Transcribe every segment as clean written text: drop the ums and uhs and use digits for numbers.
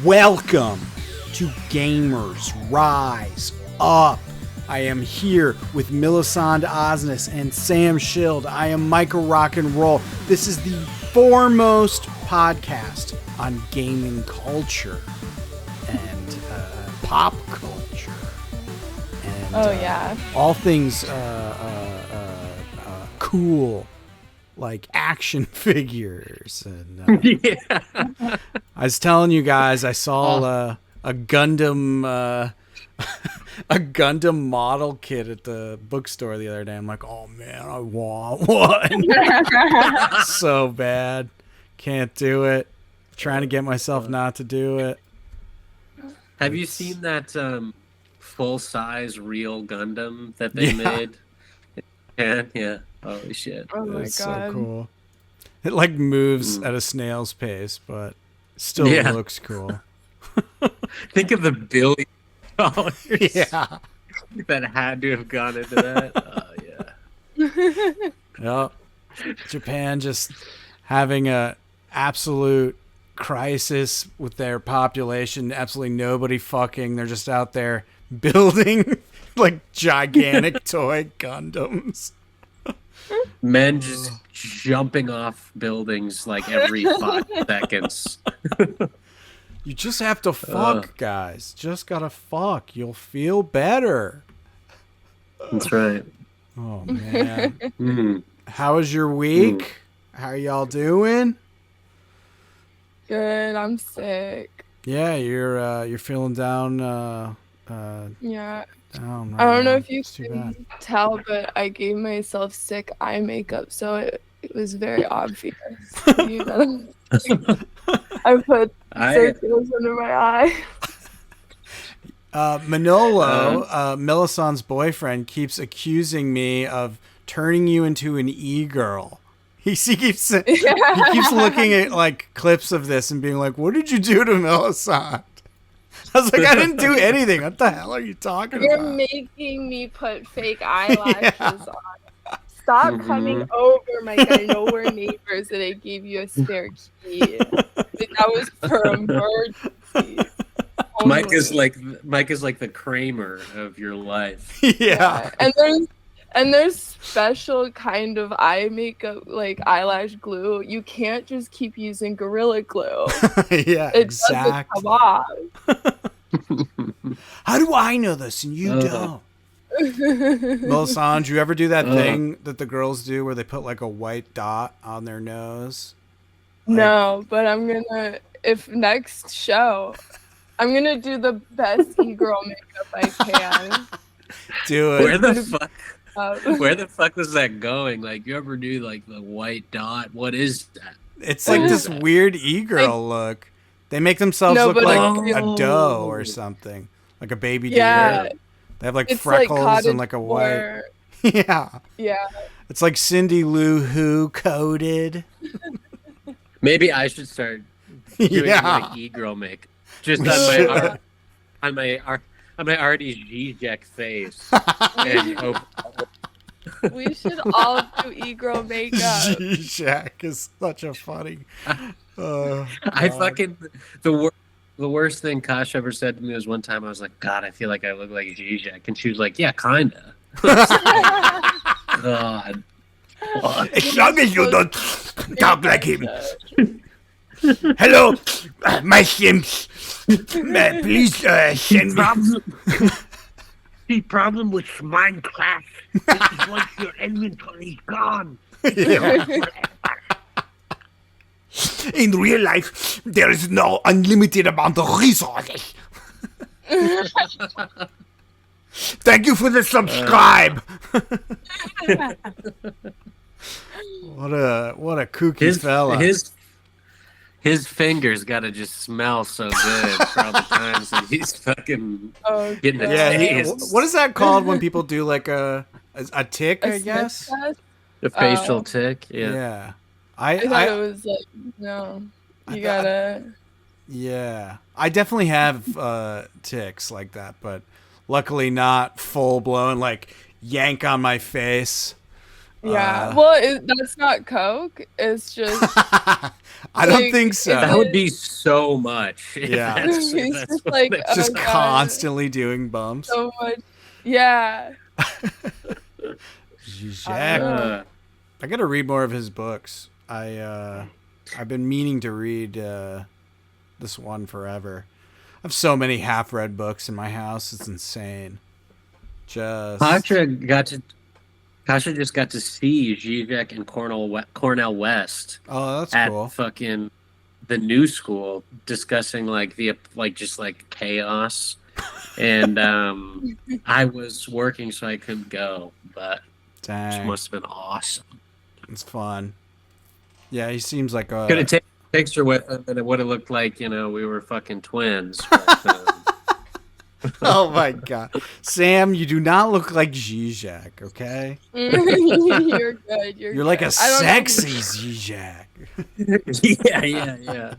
Welcome to Gamers Rise Up. I am here with Millicent Osnes and Sam Schild. I am Michael Rock and Roll. This is the foremost podcast on gaming culture and pop culture. And, all things cool, like action figures. And Yeah. I was telling you guys, I saw a Gundam a Gundam model kit at the bookstore the other day. I'm like, oh man, I want one. So bad. Can't do it. Trying to get myself not to do it. Have you seen that full-size real Gundam that they made? Yeah. Holy shit. Oh my It's god. so cool. It like moves at a snail's pace, but still looks cool. Think of the $1 billion Yeah. that had to have gone into that. Yep. Japan just having a absolute crisis with their population. Absolutely nobody fucking. They're just out there building like gigantic toy Gundams. Men just jumping off buildings like every 5 seconds. You just have to fuck, guys. Just gotta fuck. You'll feel better. That's right. Oh man. How was your week? How are y'all doing? Good. I'm sick. Yeah, you're feeling down. Yeah. Down right I don't know now. if you It's too can bad. tell, but I gave myself sick eye makeup, so it was very obvious. You know? I put circles under my eye. Manolo, Millicent's boyfriend, keeps accusing me of turning you into an e-girl. He keeps looking at like clips of this and being like, "What did you do to Millicent?" I was like, "I didn't do anything. What the hell are you talking You're about?" making me put fake eyelashes on. Stop coming over, Mike. I know we're neighbors, and I gave you a spare key. That was for emergency. Mike is like the Kramer of your life. Yeah. And there's special kind of eye makeup, like eyelash glue. You can't just keep using Gorilla Glue. Yeah, It exactly. doesn't come off. How do I know this and you don't? Millicent, you ever do that thing that the girls do where they put like a white dot on their nose? No, but if next show, I'm gonna do the best e-girl makeup I can. Do it. Where the fuck was that going? Like, you ever do like the white dot? What is that? It's like this weird e-girl look. They make themselves look like a doe or something, like a baby deer. They have like freckles and like a white. Yeah. It's like Cindy Lou Who coded. Maybe I should start doing like e-girl make just on my already Zizek face. And We should all do e-girl makeup. Jack is such a funny. I fucking the worst thing Kash ever said to me was one time I was like, God, I feel like I look like Zizek, and she was like, yeah, kinda. God. As long as you don't talk like him. Hello, my Sims. Please send me. The problem with Minecraft is once your inventory is gone. In real life, there is no unlimited amount of resources. Thank you for the subscribe. What a kooky fella. His fingers gotta just smell so good for all the times that he's fucking getting a taste. What is that called when people do like a tick? I guess a facial tick. Yeah. I thought it was like no. You gotta. Yeah, I definitely have ticks like that, but luckily not full blown like yank on my face. Yeah. Well, that's not Coke. It's just I don't think so. That would be so much. Yeah. He's just like, It's just oh, God, constantly doing bumps. so much. Yeah. Zizek. I gotta read more of his books. I've been meaning to read this one forever. I have so many half-read books in my house. It's insane. Kasha just got to see Zizek and Cornell West. Oh, that's at cool. Fucking the new school discussing just chaos, and I was working so I couldn't go, but Dang. it must have been awesome. It's fun. Yeah, he seems like a. Could have taken a picture with him, and it would have looked like we were fucking twins. But, Oh my god, Sam, you do not look like Zizek. Okay, You're good. You're like a sexy Zizek. yeah.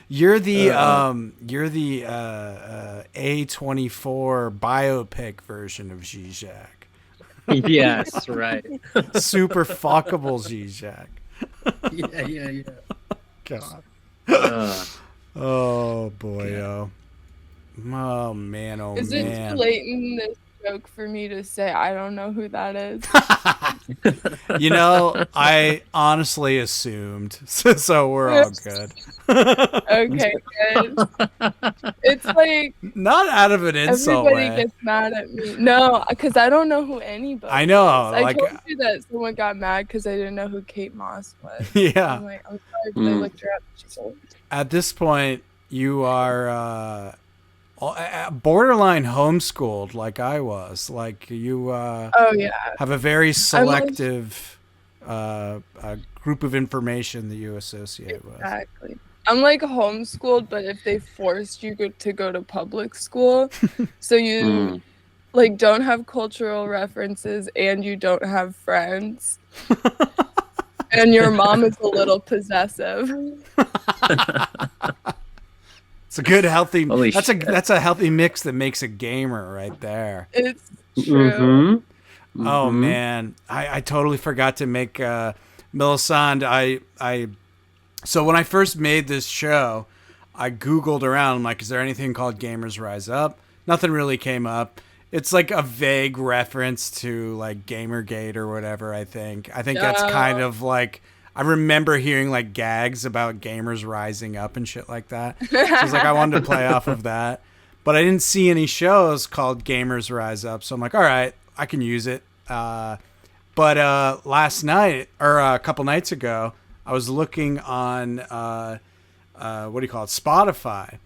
You're the A24 biopic version of Zizek. Yes, right. Super fuckable Zizek. Yeah. God. Oh boy, oh man, oh Is man. it too late in this joke for me to say I don't know who that is? I honestly assumed, so we're all good. Okay, good. It's like not out of an insult everybody way. gets mad at me. No, because I don't know who anybody. I know, I told you that someone got mad because I didn't know who Kate Moss was. Yeah. I'm like, I'm sorry, but I looked her up. She's old. At this point, you are borderline homeschooled, like I was. Like you. Oh yeah. Have a very selective group of information that you associate with. Exactly. I'm like homeschooled, but if they forced you to go to public school, so you like don't have cultural references and you don't have friends, and your mom is a little possessive. It's a good healthy. That's a healthy mix that makes a gamer right there. It's true. Oh man, I totally forgot to make Melisande. So when I first made this show, I Googled around. I'm like, is there anything called Gamers Rise Up? Nothing really came up. It's like a vague reference to like Gamergate or whatever. I think that's kind of like, I remember hearing like gags about gamers rising up and shit like that. So I was like, I wanted to play off of that, but I didn't see any shows called Gamers Rise Up. So I'm like, all right, I can use it. But last night or a couple nights ago, I was looking on Spotify,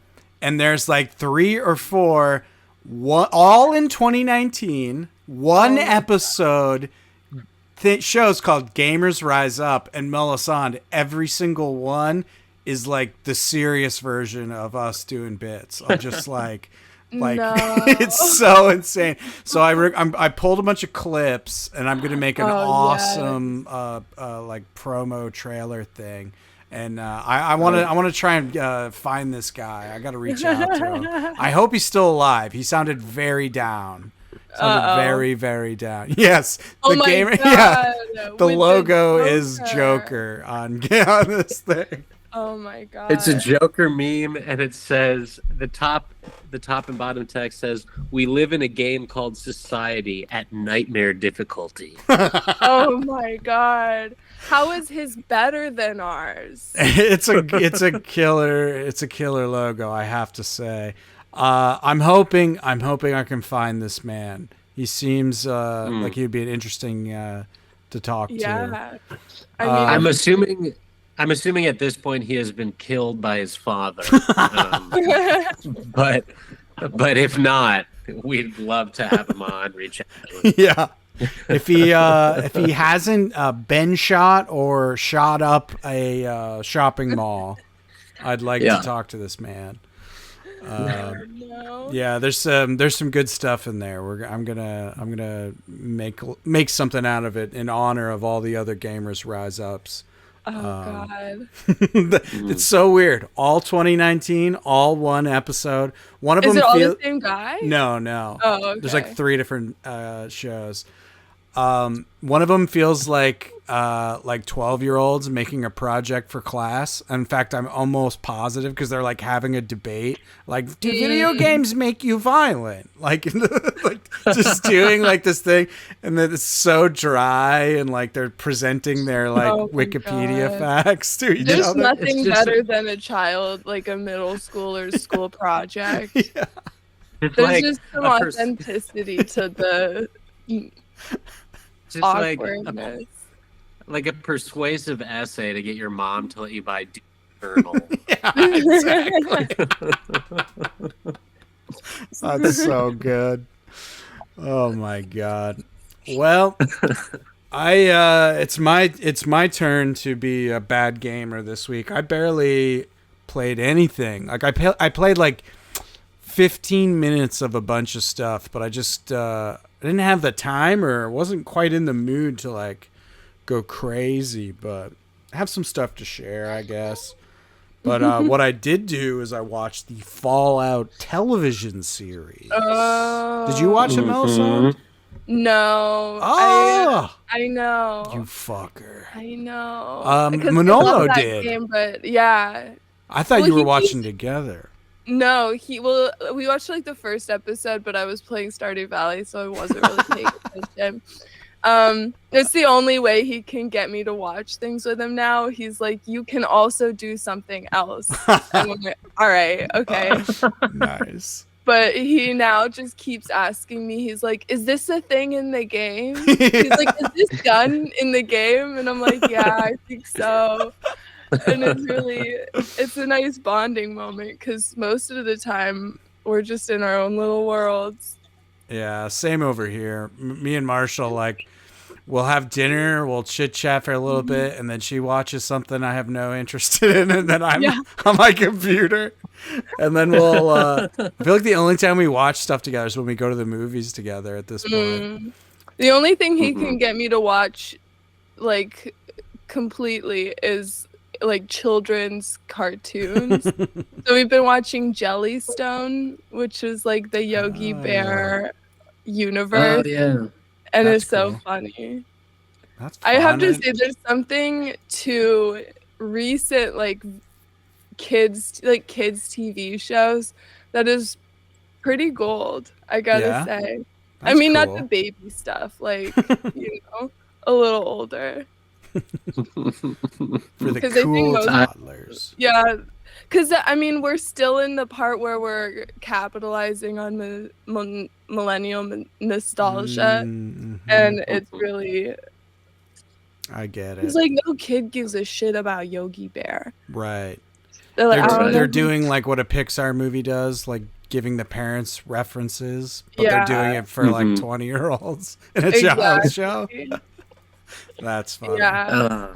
and there's like 3 or 4, all in 2019, episode shows called Gamers Rise Up, and Melisande, every single one is like the serious version of us doing bits. I'm just like No. It's so insane. So I pulled a bunch of clips, and I'm gonna make an awesome like promo trailer thing. And I want to try and find this guy. I got to reach out to him. I hope he's still alive. He sounded very down. Very, very down. Yes, the gamer. Yeah, the logo is Joker on this thing. Oh my god! It's a Joker meme, and it says the top and bottom text says, "We live in a game called Society at nightmare difficulty." Oh my god! How is his better than ours? It's a killer logo, I have to say. I'm hoping I can find this man. He seems like he'd be an interesting to talk to. Yeah, I mean, I'm assuming at this point he has been killed by his father. But if not, we'd love to have him on. Reach out. Yeah. If he hasn't been shot or shot up a shopping mall, I'd like to talk to this man. no. Yeah, there's some good stuff in there. I'm gonna make something out of it in honor of all the other Gamers Rise Ups. Oh god, it's so weird. All 2019, all one episode. One of them is it all the same guy? No. Oh, okay. There's like 3 different shows. One of them feels like 12-year-olds making a project for class. In fact, I'm almost positive because they're like having a debate. Like, do video games make you violent? Like, like just doing like this thing, and then it's so dry, and like they're presenting their like Wikipedia facts to each There's other. nothing better than a child, like a middle schooler's school project. Yeah. It's There's like just some authenticity to the just like awkwardness. a persuasive essay to get your mom to let you buy Doom Eternal. Yeah, exactly. That's so good. Oh my god. Well, it's my turn to be a bad gamer this week. I barely played anything. Like I played like 15 minutes of a bunch of stuff, but I just I didn't have the time or wasn't quite in the mood to like go crazy, but I have some stuff to share, I guess. But what I did do is I watched the Fallout television series. Did you watch it, Melissa? No. Oh, I know. you fucker. I know. Because Manolo I love that did. game, but yeah. I thought you were watching together. No, we watched like the first episode, but I was playing Stardew Valley, so I wasn't really paying attention. It's the only way he can get me to watch things with him now. He's like, you can also do something else. And I'm like, all right, okay. Nice. But he now just keeps asking me, he's like, is this a thing in the game? He's like, is this gun in the game? And I'm like, yeah, I think so. And it's a nice bonding moment because most of the time we're just in our own little worlds. Yeah, same over here. Me and Marshall, like, we'll have dinner, we'll chit chat for a little bit, and then she watches something I have no interest in, and then I'm on my computer. And then we'll, I feel like the only time we watch stuff together is when we go to the movies together at this point. The only thing he can get me to watch, like, completely is, like, children's cartoons. So we've been watching Jellystone, which is, like, the Yogi Bear universe. Oh, yeah. And That's it's so cool. funny. That's I have to fun. say there's something to recent like kids TV shows that is pretty gold, I gotta say. I That's mean, cool. not the baby stuff, like a little older. For the 'Cause I think cool most- toddlers. Yeah, because I mean we're still in the part where we're capitalizing on millennial nostalgia, Mhm. and it's really. I get it. It's like no kid gives a shit about Yogi Bear. Right. They're like, I don't They're know. doing like what a Pixar movie does, like giving the parents references, but Yeah. they're doing it for like 20-year-olds in a child's show. That's funny. Yeah.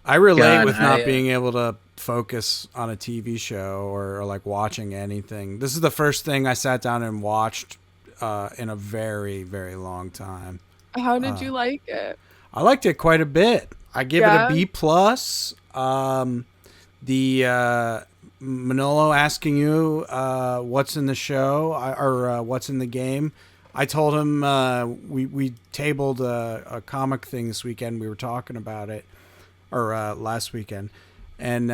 I relate God, with not being able to focus on a TV show or like watching anything. This is the first thing I sat down and watched in a very, very long time. How did you like it? I liked it quite a bit. I give it a Yeah? B+. The Manolo asking you what's in the show or what's in the game. I told him we tabled a comic thing this weekend. We were talking about it, or last weekend, and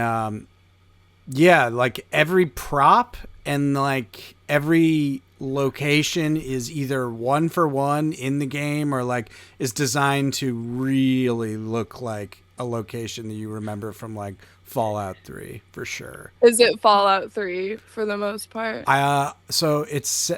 like every prop and like every location is either one for one in the game or like is designed to really look like a location that you remember from like Fallout 3 for sure. Is it Fallout 3 for the most part? So it's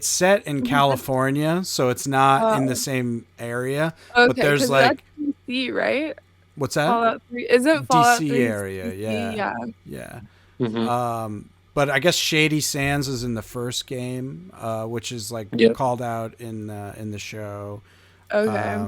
set in California, so it's not in the same area. Okay, but there's 'cause like that's DC, right? what's that? Fallout 3 isn't Fallout DC 3 area, DC? yeah. Mhm. But I guess Shady Sands is in the first game, which is like called out in the show. Okay.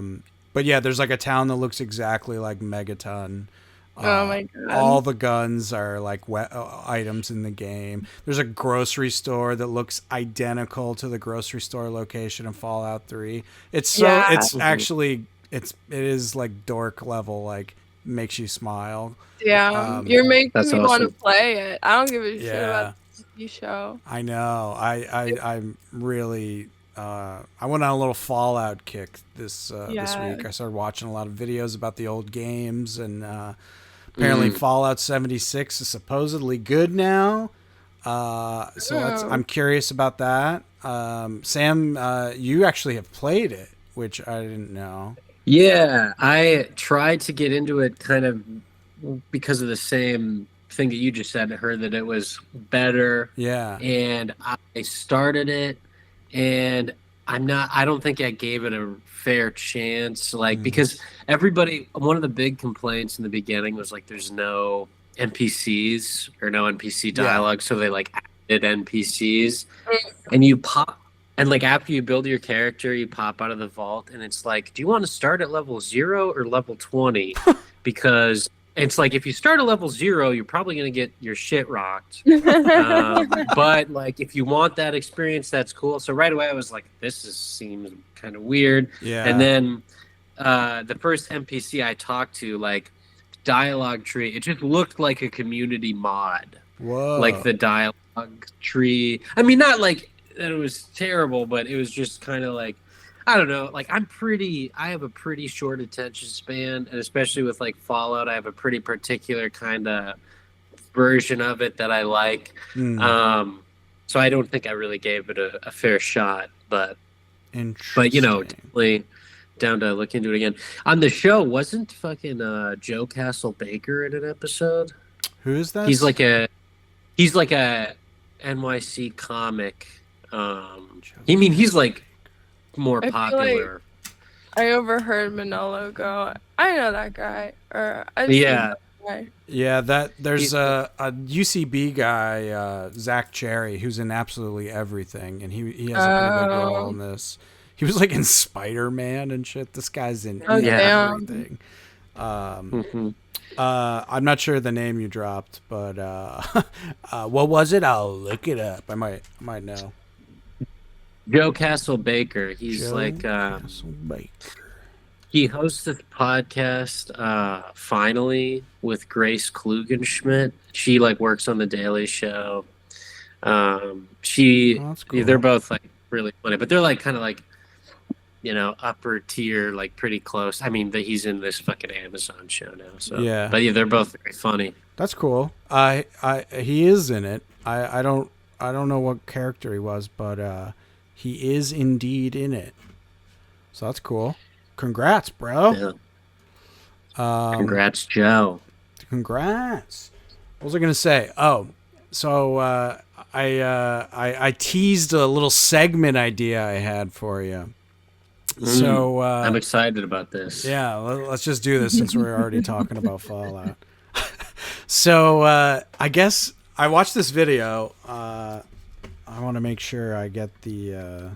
But yeah, there's like a town that looks exactly like Megaton. Oh my god. All the guns are like items in the game. There's a grocery store that looks identical to the grocery store location in Fallout 3. It's actually it is like dork level, like makes you smile. Yeah, you're making me want to awesome. play it. I don't give a shit about the TV show. I know. I'm really I went on a little Fallout kick this Yeah. week. I started watching a lot of videos about the old games, and apparently Fallout 76 is supposedly good now. I'm curious about that. Sam, you actually have played it, which I didn't know. Yeah, I tried to get into it kind of because of the same thing that you just said. I heard that it was better. Yeah. And I started it, and I don't think I gave it a fair chance. Like, because one of the big complaints in the beginning was like, there's no NPCs or no NPC dialogue. So they like added NPCs, and you pop. And like after you build your character, you pop out of the vault, and it's like, do you want to start at level 0 or level 20? Because it's like if you start at level 0, you're probably gonna get your shit rocked. But like if you want that experience, that's cool. So right away I was like, seems kind of weird. Yeah. And then the first NPC I talked to, like dialogue tree, it just looked like a community mod. Whoa. Like the dialogue tree. I mean, not like that it was terrible, but it was just kind of like, I don't know, like I have a pretty short attention span, and especially with like Fallout, I have a pretty particular kind of version of it that I like. So I don't think I really gave it a fair shot, but you know, definitely down to look into it again. On the show, wasn't fucking Joe Castle Baker in an episode? Who is that? He's like a NYC comic. He's like more popular. I overheard Manolo go, I know that guy. Or I've Yeah. seen that guy. Yeah, there's a UCB guy, Zach Cherry, who's in absolutely everything, and he has a pretty big role in this. He was like in Spider-Man and shit. This guy's in everything. I'm not sure the name you dropped, but what was it? I'll look it up. I might know. Joe Castle Baker. He's Castle Baker. He hosts this podcast, finally, with Grace Klugenschmidt. She like works on the Daily Show. Cool. They're both like really funny, but they're like kind of like, you know, upper tier, like pretty close. I mean, he's in this fucking Amazon show now. So yeah, but yeah, they're both very funny. That's cool. He is in it. I don't know what character he was, but he is indeed in it. So that's cool. Congrats, bro. Yeah. Congrats, Joe. Congrats. What was I gonna say? Oh, so I teased a little segment idea I had for you. So I'm excited about this. Yeah, let's just do this since we're already talking about Fallout. So I guess I watched this video. I want to make sure I get the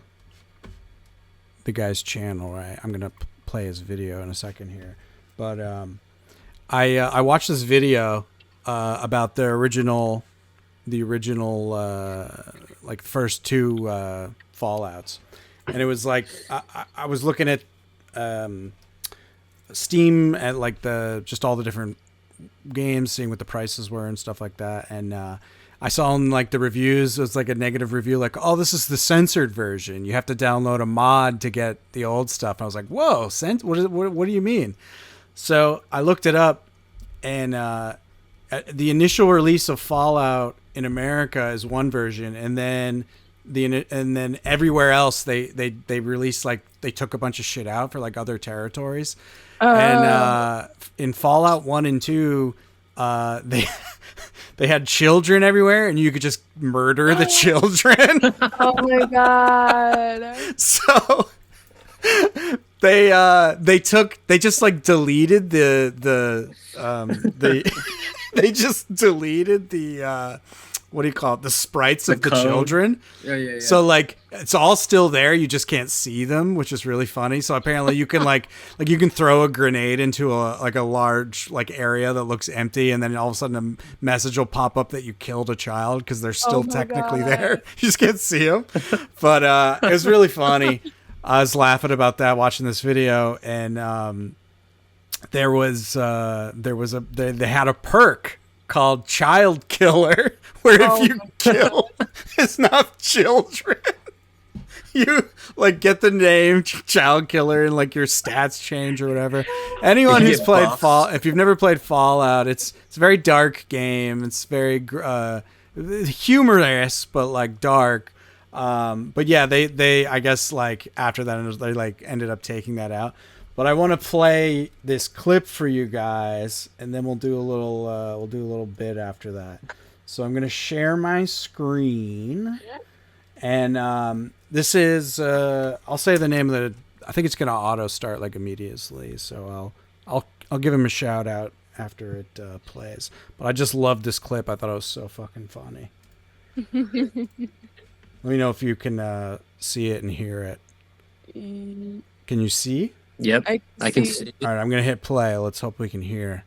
guy's channel right. I'm gonna play his video in a second here, but I watched this video about the original like first two Fallouts, and it was like I was looking at Steam at like just all the different games, seeing what the prices were and stuff like that, and I saw in like the reviews, it was like a negative review, like, oh, this is the censored version. You have to download a mod to get the old stuff. And I was like, whoa, what do you mean? So I looked it up, and the initial release of Fallout in America is one version, and then everywhere else they released, like, they took a bunch of shit out for like other territories. And in Fallout 1 and 2, they had children everywhere, and you could just murder the children. Oh my god! So they just like deleted they just deleted the what do you call it? The sprites of the children. Yeah. So like it's all still there. You just can't see them, which is really funny. So apparently you can like you can throw a grenade into a large like area that looks empty, and then all of a sudden a message will pop up that you killed a child because they're still technically there. You just can't see them. But it was really funny. I was laughing about that watching this video, and they had a perk called Child Killer, where if you kill enough children, you like get the name Child Killer and like your stats change or whatever. Anyone who's played if you've never played Fallout, it's a very dark game. It's very humorous, but like dark. But yeah, they I guess like after that they like ended up taking that out. But I want to play this clip for you guys, and then we'll do a little bit after that. So I'm gonna share my screen, and this is I'll say the name of the. I think it's gonna auto start like immediately, so I'll give him a shout out after it plays. But I just love this clip. I thought it was so fucking funny. Let me know if you can see it and hear it. Can you see? Yep, I can see. All right, I'm going to hit play. Let's hope we can hear.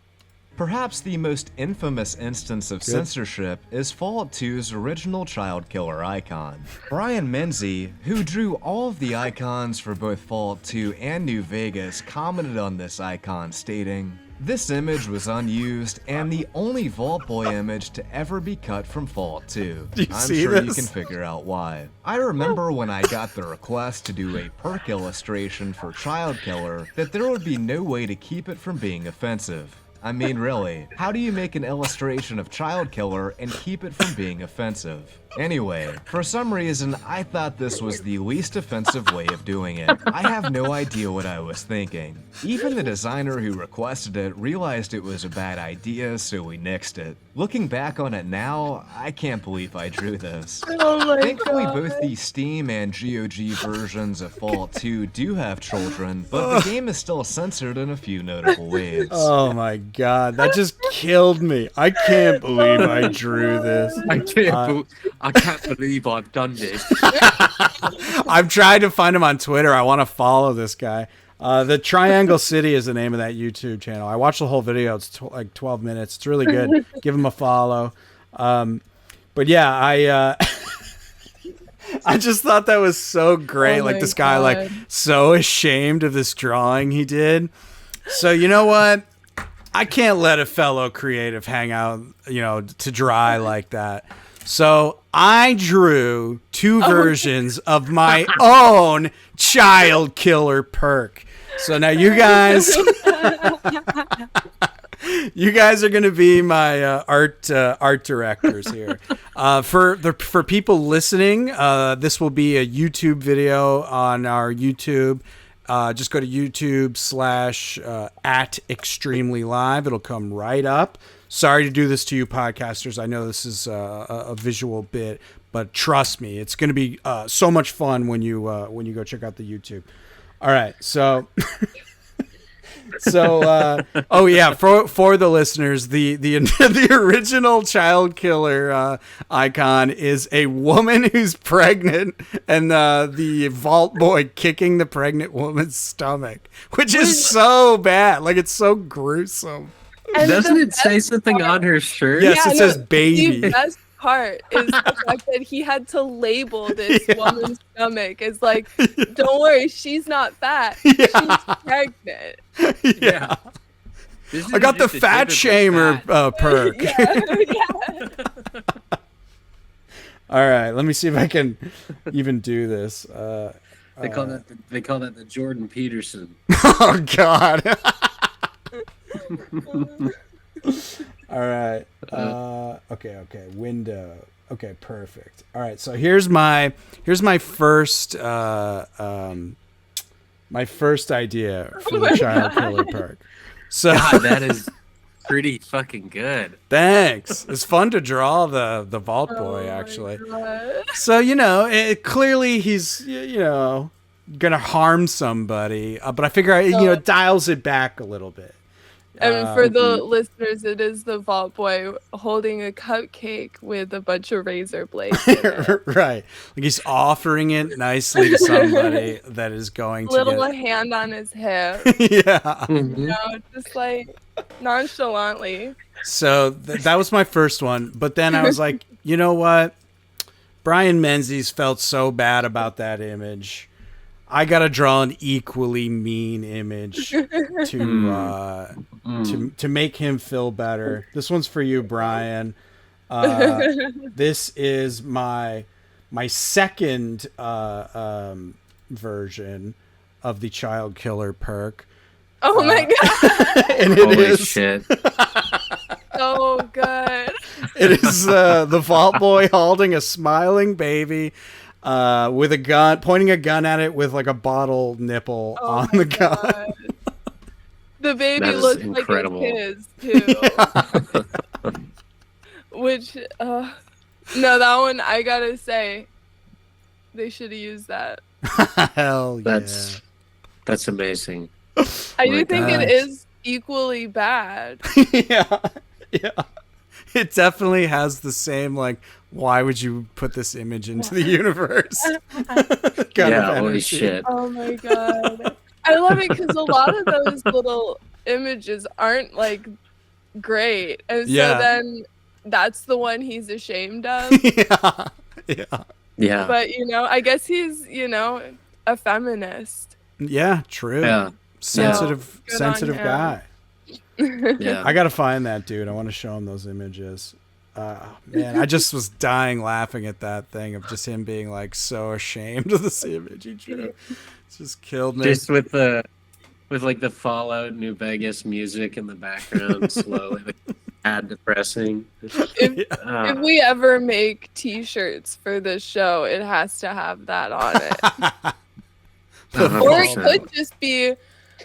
Perhaps the most infamous instance of censorship is Fallout 2's original child killer icon. Brian Menzies, who drew all of the icons for both Fallout 2 and New Vegas, commented on this icon stating, "This image was unused and the only Vault Boy image to ever be cut from Fallout 2. I'm sure you can figure out why. I remember when I got the request to do a perk illustration for Child Killer that there would be no way to keep it from being offensive. I mean, really, how do you make an illustration of Child Killer and keep it from being offensive? Anyway, for some reason, I thought this was the least offensive way of doing it. I have no idea what I was thinking. Even the designer who requested it realized it was a bad idea, so we nixed it. Looking back on it now, I can't believe I drew this. Thankfully, both the Steam and GOG versions of Fallout 2 do have children, but the game is still censored in a few notable ways." Oh my god, that just killed me. I can't believe I drew this. I can't believe I've done this. I've tried to find him on Twitter. I want to follow this guy. The Triangle City is the name of that YouTube channel. I watched the whole video. It's like 12 minutes. It's really good. Give him a follow. But yeah, I just thought that was so great. Like this guy, like so ashamed of this drawing he did. So you know what? I can't let a fellow creative hang out, to dry like that. So I drew two versions of my own Child Killer perk. So now you guys are going to be my art directors here. For people listening, this will be a YouTube video on our YouTube. Just go to YouTube /@extremely_live. It'll come right up. Sorry to do this to you podcasters. I know this is a visual bit, but trust me, it's going to be so much fun when you go check out the YouTube. All right, so oh yeah, for the listeners, the original Child Killer icon is a woman who's pregnant and the Vault Boy kicking the pregnant woman's stomach, which is so bad. Like, it's so gruesome. And doesn't it say something on her shirt? Yes, it says baby. The best part is the fact that he had to label this woman's stomach as like, don't worry, she's not fat. She's pregnant. Yeah. I got the fat shamer perk. Yeah. All right, let me see if I can even do this. They call that the Jordan Peterson. Oh God. All right. Okay. Window. Okay, perfect. All right. So here's my first idea for the Child Killer perk. So God, that is pretty fucking good. Thanks. It's fun to draw the Vault Boy actually. So clearly he's gonna harm somebody, but I figure it dials it back a little bit. And for the listeners, it is the Vault Boy holding a cupcake with a bunch of razor blades in it. Right. Like he's offering it nicely to somebody that is going to little hand on his hip. Yeah. Just like nonchalantly. So that was my first one. But then I was like, you know what? Brian Menzies felt so bad about that image. I gotta draw an equally mean image to make him feel better. This one's for you, Brian. This is my my second version of the child killer perk. Oh my god, And it Holy is shit. so good. it is the Vault Boy holding a smiling baby with a gun, pointing a gun at it with like a bottle nipple Oh on my the gun. God. The baby That is looks incredible. like it's his too. Which, no, that one I gotta say, they should have used that. Hell yeah. That's amazing. I My do think God. it is equally bad. Yeah. It definitely has the same, like, why would you put this image into the universe? kind Yeah, of holy energy. shit. Oh my god. I love it because a lot of those little images aren't like great. And so Yeah. then that's the one he's ashamed of. Yeah. Yeah. Yeah. But, I guess he's, a feminist. Yeah, true. Yeah. Sensitive Good on him. guy. Yeah. I gotta find that dude. I want to show him those images. Man, I just was dying laughing at that thing of just him being like so ashamed of this image he drew. It just killed me. Just with like the Fallout New Vegas music in the background, slowly, like, sad, depressing. If we ever make t-shirts for this show, it has to have that on it. Or it could just be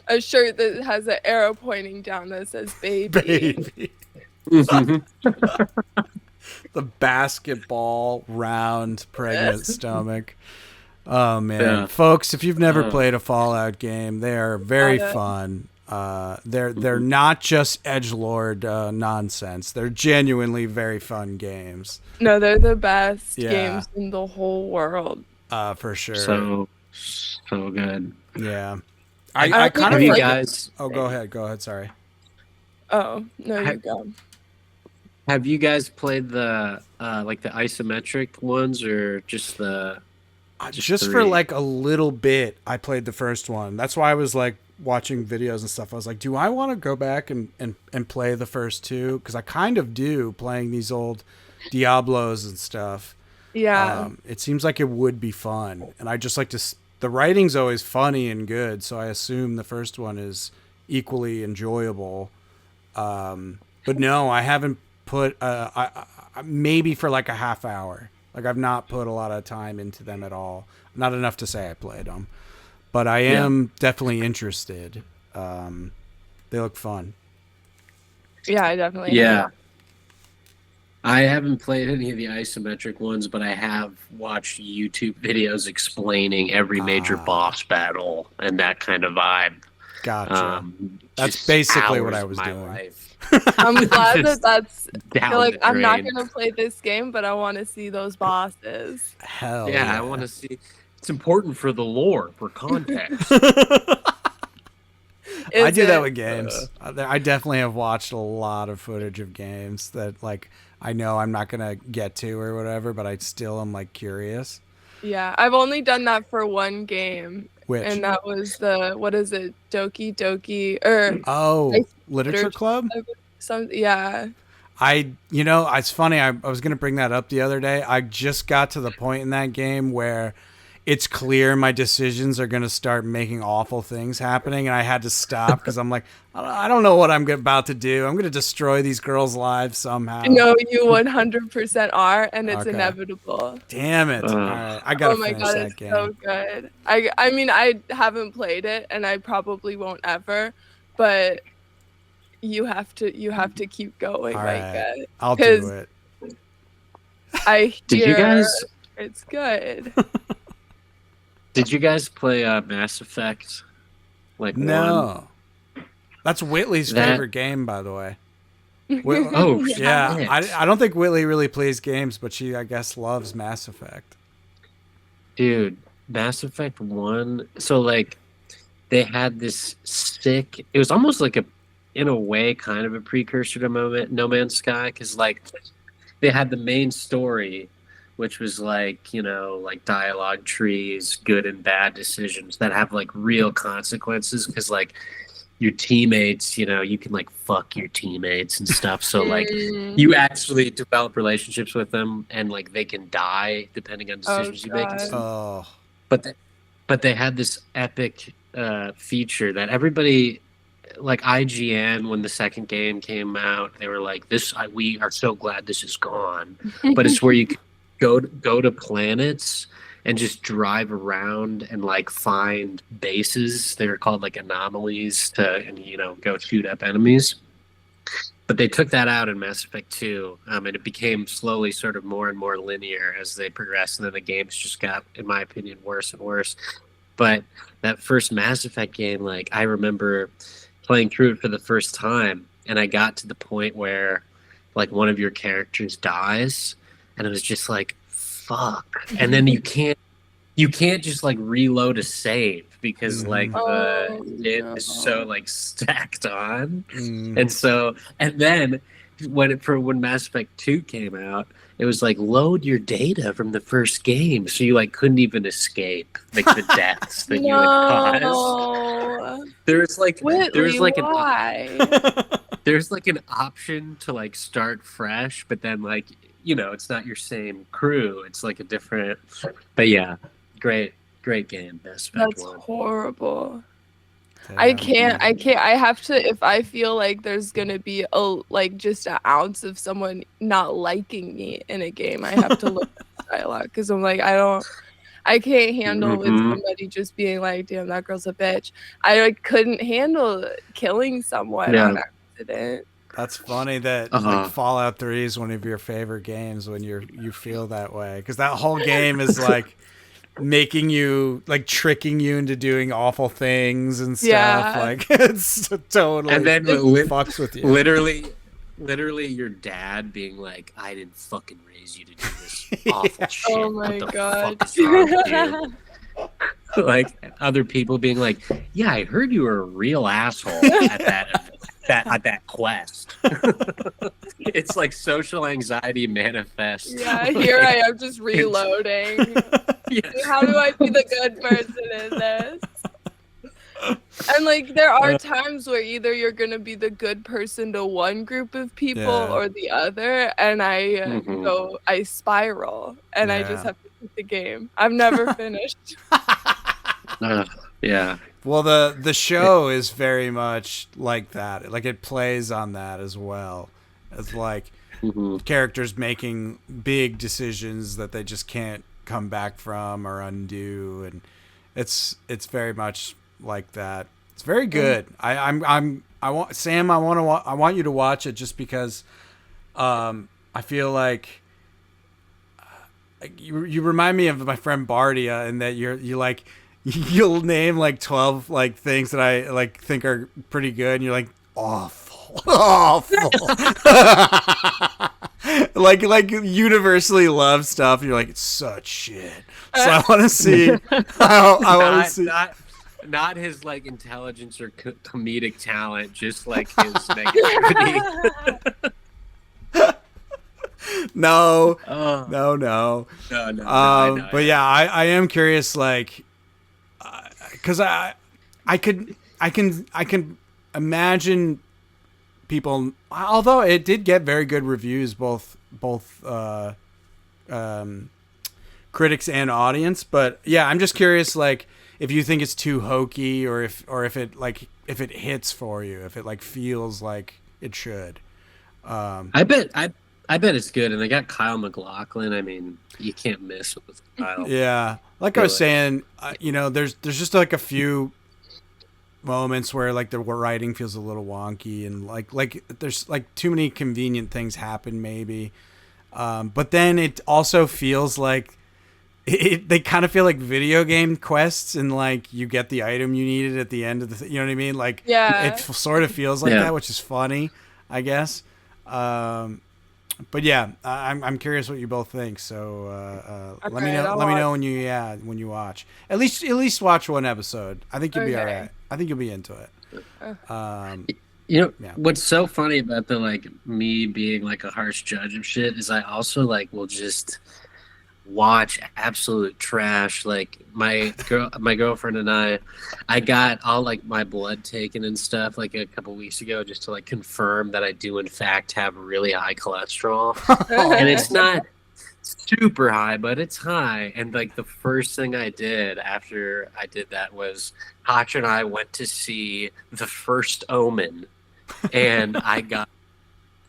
a shirt that has an arrow pointing down that says baby. Baby. Mhm. The basketball round pregnant stomach. Oh man, Yeah. folks! If you've never played a Fallout game, they are very fun. They're not just edgelord nonsense. They're genuinely very fun games. No, they're the best Yeah. games in the whole world. For sure. So good. Yeah. I I kind Have of you like. guys? Oh, go ahead. Sorry. Oh, no, you go. Have you guys played the like the isometric ones or just the? Just for three? like a little bit, I played the first one. That's why I was like watching videos and stuff. I was like, do I want to go back and play the first two? Because I kind of do, playing these old Diablos and stuff. Yeah. It seems like it would be fun. And I just like to... The writing's always funny and good, so I assume the first one is equally enjoyable. But no, I haven't put... maybe for like a half hour. Like, I've not put a lot of time into them at all. Not enough to say I played them. But I am definitely interested. They look fun. Yeah, I definitely Yeah. have. I haven't played any of the isometric ones, but I have watched YouTube videos explaining every major boss battle and that kind of vibe. Gotcha. That's Just basically what hours I of was my doing. life. I'm glad Just that's... down You're like, the I'm not drain. going to play this game, but I want to see those bosses. Hell Yeah, I want to see. It's important for the lore, for context. I Is do that it? with games. I definitely have watched a lot of footage of games that, like, I know I'm not gonna get to or whatever, but I still am like curious. Yeah, I've only done that for one game. Which? And that was what is it? Doki Doki, or Oh, Literature Literature Club? yeah. It's funny. I was going to bring that up the other day. I just got to the point in that game where it's clear my decisions are going to start making awful things happening. And I had to stop because I'm like, I don't know what I'm about to do. I'm going to destroy these girls' lives somehow. No, you 100% are, and it's Okay. inevitable. Damn it. All right. I got to Oh my finish god, that it's game. so good. I mean, I haven't played it, and I probably won't ever, but you have to keep going, All my right. god. I'll 'Cause do it. I Did you hear guys? it's good. Did you guys play Mass Effect? Like one? No. That's Whitley's That- favorite game, by the way. Oh Yeah, shit. I don't think Whitley really plays games, but she, I guess, loves Mass Effect. Dude, Mass Effect 1. So, like, they had this sick. It was almost like in a way, kind of a precursor to No Man's Sky, because, like, they had the main story, which was like, like dialogue trees, good and bad decisions that have like real consequences. Because, like, your teammates, you know, you can like fuck your teammates and stuff. So like Mm. you actually develop relationships with them, and like they can die depending on Oh, decisions you make and God. stuff. Oh, But they had this epic feature that everybody, like IGN, when the second game came out, they were like, we are so glad this is gone. But it's where you could go to planets and just drive around and like find bases. They were called like anomalies and you know, go shoot up enemies. But they took that out in Mass Effect 2, and it became slowly sort of more and more linear as they progressed, and then the games just got, in my opinion, worse and worse. But that first Mass Effect game, like, I remember playing through it for the first time, and I got to the point where, like, one of your characters dies, and it was just like, fuck. And then you can't just like reload a save because like it is so like stacked on. And then when Mass Effect 2 came out, it was like load your data from the first game, so you like couldn't even escape like the deaths that you had caused. There's like why? there's like an option to like start fresh, but then like, you know, it's not your same crew, it's like a different. But yeah, great game, Mass Effect 1. That's horrible. damn. I can't. I have to. If I feel like there's gonna be just an ounce of someone not liking me in a game, I have to look at the dialogue because I'm like, I can't handle with somebody just being like, damn, that girl's a bitch. I like couldn't handle killing someone on accident. That's funny that like Fallout 3 is one of your favorite games when you feel that way, because that whole game is like making you, like, tricking you into doing awful things and stuff. Yeah. Like, it's totally, and then it fucks with you. Literally your dad being like, I didn't fucking raise you to do this awful shit. Oh my What the God. fuck is wrong with you? Like other people being like, yeah, I heard you were a real asshole at that quest. It's like social anxiety manifest. Yeah, here I am just reloading. Yes. How do I be the good person in this? And like there are times where either you're gonna be the good person to one group of people or the other, and I spiral, and I just have to quit the game. I've never finished. Yeah. Well, the show is very much like that. Like, it plays on that as well. It's like characters making big decisions that they just can't come back from or undo, and it's very much like that. It's very good. I want you to watch it just because I feel like you remind me of my friend Bardia, in that you like you'll name like 12 like things that I like think are pretty good, and you're like, awful. like universally loved stuff, and you're like, it's such shit. So I want to see. I want to see. Not his like intelligence or comedic talent, just like his negativity. No. No. But yeah, I am curious, like, because I can imagine people, although it did get very good reviews, both critics and audience. But yeah, I'm just curious, like, if you think it's too hokey, or if it hits for you, if it like feels like it should. I bet it's good, and they got Kyle MacLachlan. I mean, you can't miss with Kyle. Yeah, like I was saying, there's just like a few moments where like the writing feels a little wonky, and like there's like too many convenient things happen maybe, but then it also feels like they kind of feel like video game quests, and like you get the item you needed at the end of the you know what I mean, like it sort of feels like that, which is funny, I guess. But yeah, I'm curious what you both think. So let me know. Let me know when you watch. At least watch one episode. I think you'll be all right. I think you'll be into it. What's so funny about the like me being like a harsh judge of shit is I also like will just watch absolute trash. Like my girlfriend and I got all like my blood taken and stuff like a couple weeks ago just to like confirm that I do in fact have really high cholesterol. And it's not super high, but it's high. And like the first thing I did after I did that was Hotch and I went to see The First Omen, and I got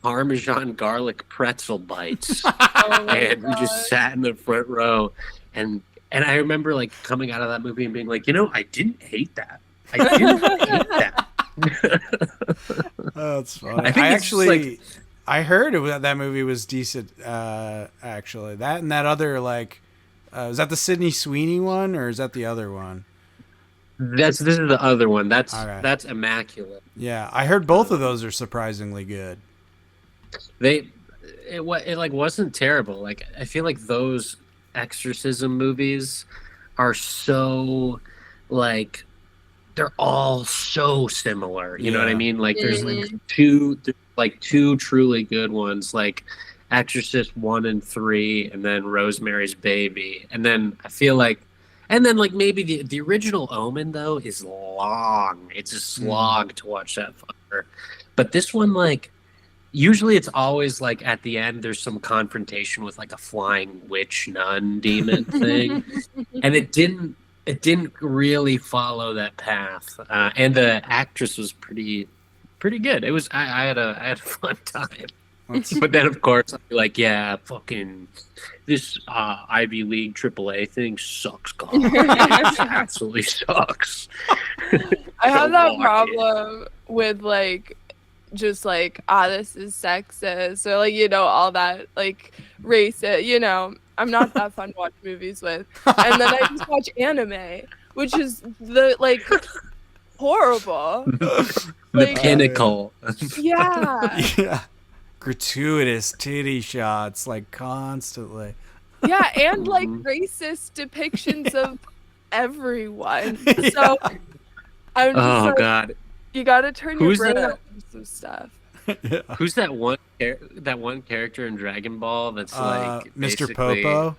Parmesan garlic pretzel bites, and we just sat in the front row, and I remember like coming out of that movie and being like, I didn't hate that. I didn't hate that. Oh, that's funny. I think it's actually, I heard that movie was decent. Actually, that and that other like, is that the Sydney Sweeney one or is that the other one? This is the other one. That's Okay. That's immaculate. Yeah, I heard both of those are surprisingly good. It like wasn't terrible. Like I feel like those exorcism movies are so like they're all so similar. You know what I mean? Like there's like two truly good ones, like Exorcist 1 and 3, and then Rosemary's Baby, and then I feel like. And then, like, maybe the original Omen, though, is long. It's a slog to watch that fucker. But this one, like, usually it's always, like, at the end, there's some confrontation with, like, a flying witch nun demon thing. And it didn't really follow that path. And the actress was pretty good. It was, I had a fun time. But then, of course, I'd be like, yeah, fucking this Ivy League AAA thing sucks, God. It absolutely sucks. I have that problem with, like, just, like, this is sexist, or, like, all that, like, racist, I'm not that fun to watch movies with. And then I just watch anime, which is, horrible. The pinnacle. Yeah. Yeah. Gratuitous titty shots, like, constantly. Yeah, and like racist depictions of everyone. So I'm just God, you gotta turn your brain that? off for some stuff. Yeah. Who's that one character in Dragon Ball that's like Mr. basically- Popo?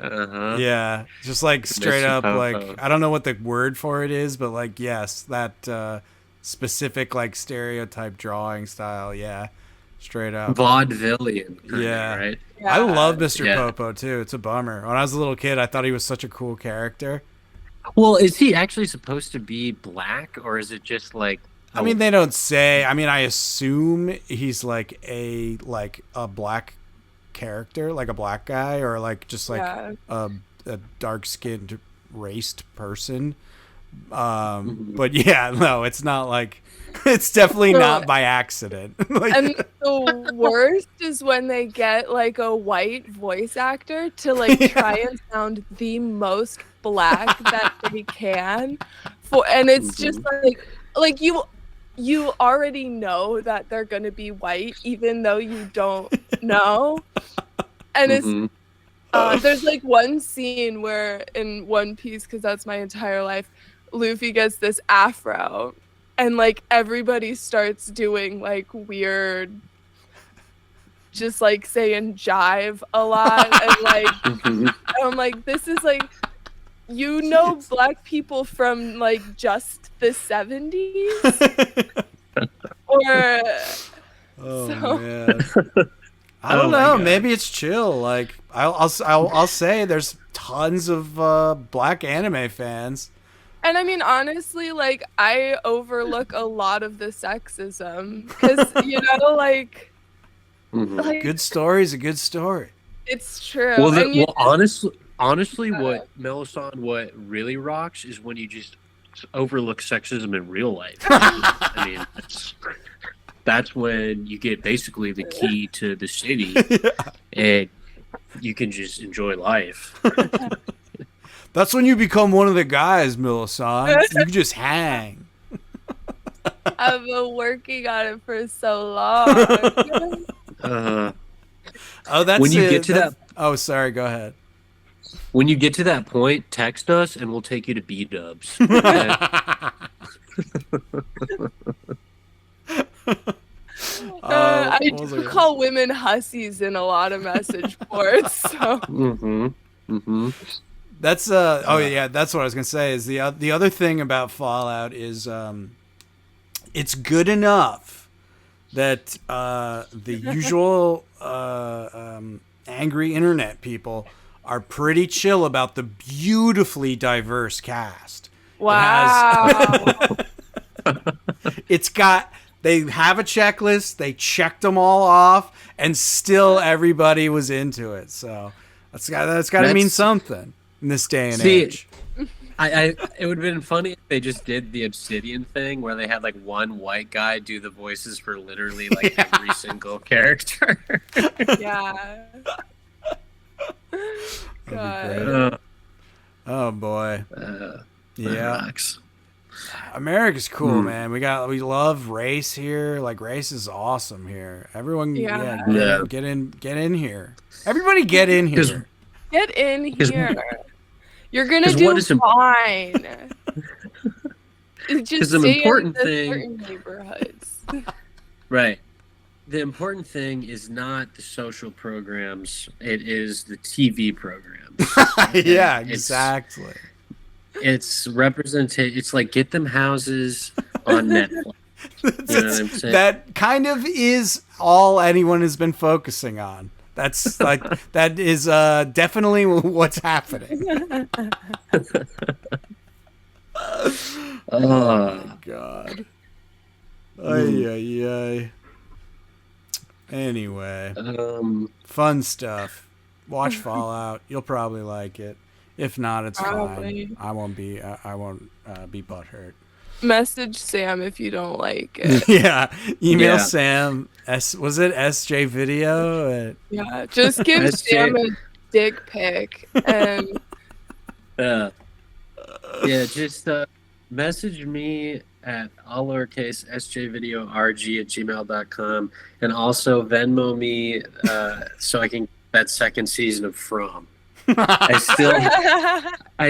Uh-huh. Just like straight Mr. up, Popo. like, I don't know what the word for it is, but like, yes, that specific like stereotype drawing style. Yeah, straight up. Vaudevillian. kinda, Yeah. Right. Yeah. I love Mr. Yeah. Popo too. It's a bummer. When I was a little kid, I thought he was such a cool character. Well, is he actually supposed to be black, or is it just like? I mean, they don't say. I mean, I assume he's like a black character, like a black guy, or like just like Yeah. a dark-skinned raced person. But yeah, no, it's not like it's definitely not by accident. Like, And the worst is when they get like a white voice actor to like try and sound the most black that they can, and it's just like you already know that they're gonna be white even though you don't know, and it's there's like one scene where in One Piece, because that's my entire life, Luffy gets this afro and like everybody starts doing like weird, just like saying jive a lot and like I'm like, this is like, black people from like just the 70s or man. I don't know. Maybe it's chill. Like I'll say there's tons of black anime fans. And I mean, honestly, like, I overlook a lot of the sexism because, like, Good story's a good story. it's true. Well, And honestly, what Melisande, what really rocks is when you just overlook sexism in real life. I mean, that's when you get basically the key to the city, and you can just enjoy life. That's when you become one of the guys, Melisande. You just hang. I've been working on it for so long. Oh, that's when you it. get to that. Oh, sorry. Go ahead. When you get to that point, text us and we'll take you to B-dubs. Okay? I what was I do gonna call women hussies in a lot of message boards. So That's oh yeah, that's what I was gonna say. Is the other thing about Fallout is it's good enough that the usual angry internet people are pretty chill about the beautifully diverse cast. wow. It's got, they have a checklist, they checked them all off, and still everybody was into it. So that's got to mean something in this day and age. It would have been funny if they just did the Obsidian thing where they had like one white guy do the voices for literally like every single character. Yeah. That'd be God. great. Oh boy. Yeah. Rocks. America's cool, man. We love race here. Like, race is awesome here. Everyone, Yeah. get in here. Everybody, get in here. Get in here. You're gonna do fine. Just the stay important in the thing- certain neighborhoods. Right. The important thing is not the social programs; it is the TV programs. Yeah, It's- exactly. It's It's like get them houses on Netflix. You know what I'm saying? That kind of is all anyone has been focusing on. That's like, that is definitely what's happening. Oh God. Ay. Anyway, fun stuff. Watch Fallout. You'll probably like it. If not, it's fine. I won't be butthurt. Message Sam if you don't like it. Yeah. Email Yeah. Sam. Was it SJ Video? Yeah, just give SJ. Sam a dick pic and Yeah, just message me at all lowercase sjvideorg@gmail.com and also Venmo me so I can get that second season of From. I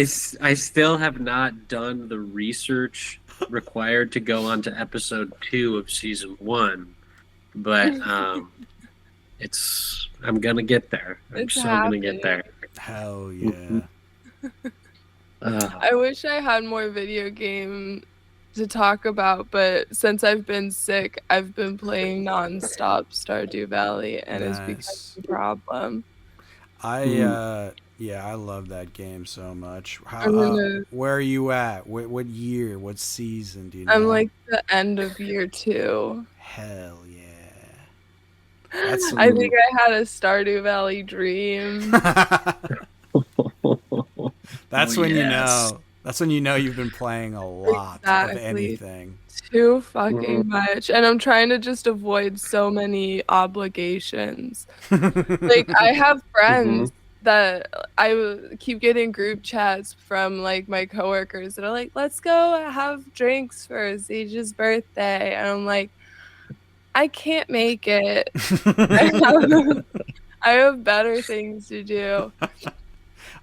still have not done the research required to go on to episode 2 of season 1, but I'm gonna get there. I'm so gonna get there. Hell yeah. I wish I had more video game to talk about, but since I've been sick, I've been playing nonstop Stardew Valley, and it's become a problem. I love that game so much. Where are you at? What year? What season do you know? I'm like the end of year 2. Hell yeah. That's I think I had a Stardew Valley dream. That's when you know. That's when you know you've been playing a lot of anything. Too fucking much. And I'm trying to just avoid so many obligations. Like, I have friends that I keep getting group chats from like my coworkers that are like, let's go have drinks for Sage's birthday. And I'm like, I can't make it. I have better things to do.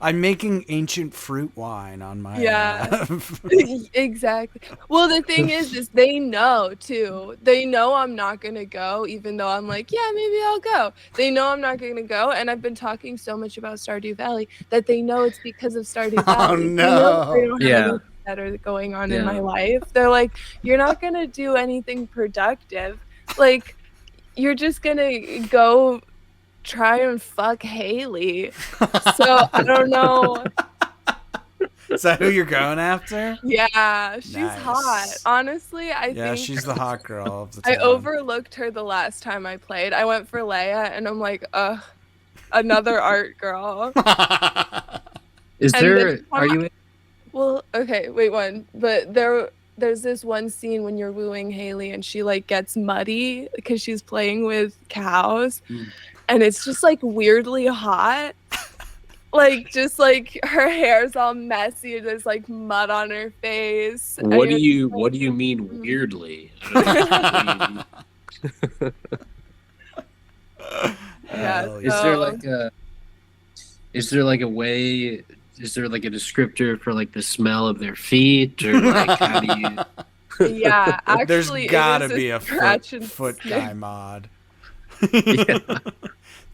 I'm making ancient fruit wine on my Exactly. Well, the thing is they know too. They know I'm not gonna go, even though I'm like, yeah, maybe I'll go. They know I'm not gonna go, and I've been talking so much about Stardew Valley that they know it's because of Stardew Valley. Oh no! They don't have anything better going on in my life. They're like, you're not gonna do anything productive. Like, you're just gonna go try and fuck Haley. So I don't know. Is that who you're going after? Yeah, she's hot. Honestly, I think she's the hot girl of the town. I overlooked her the last time I played. I went for Leia, and I'm like, another art girl. Is there? Are you? Well, okay, wait one. But there's this one scene when you're wooing Haley, and she like gets muddy because she's playing with cows. And it's just like weirdly hot. Like, just like her hair's all messy. There's like mud on her face. What do you mean weirdly? Yeah, Is there like a way? Is there like a descriptor for like the smell of their feet, or like how do you? Yeah, There's actually, gotta it is be a scratch and foot sniff. guy mod. Yeah.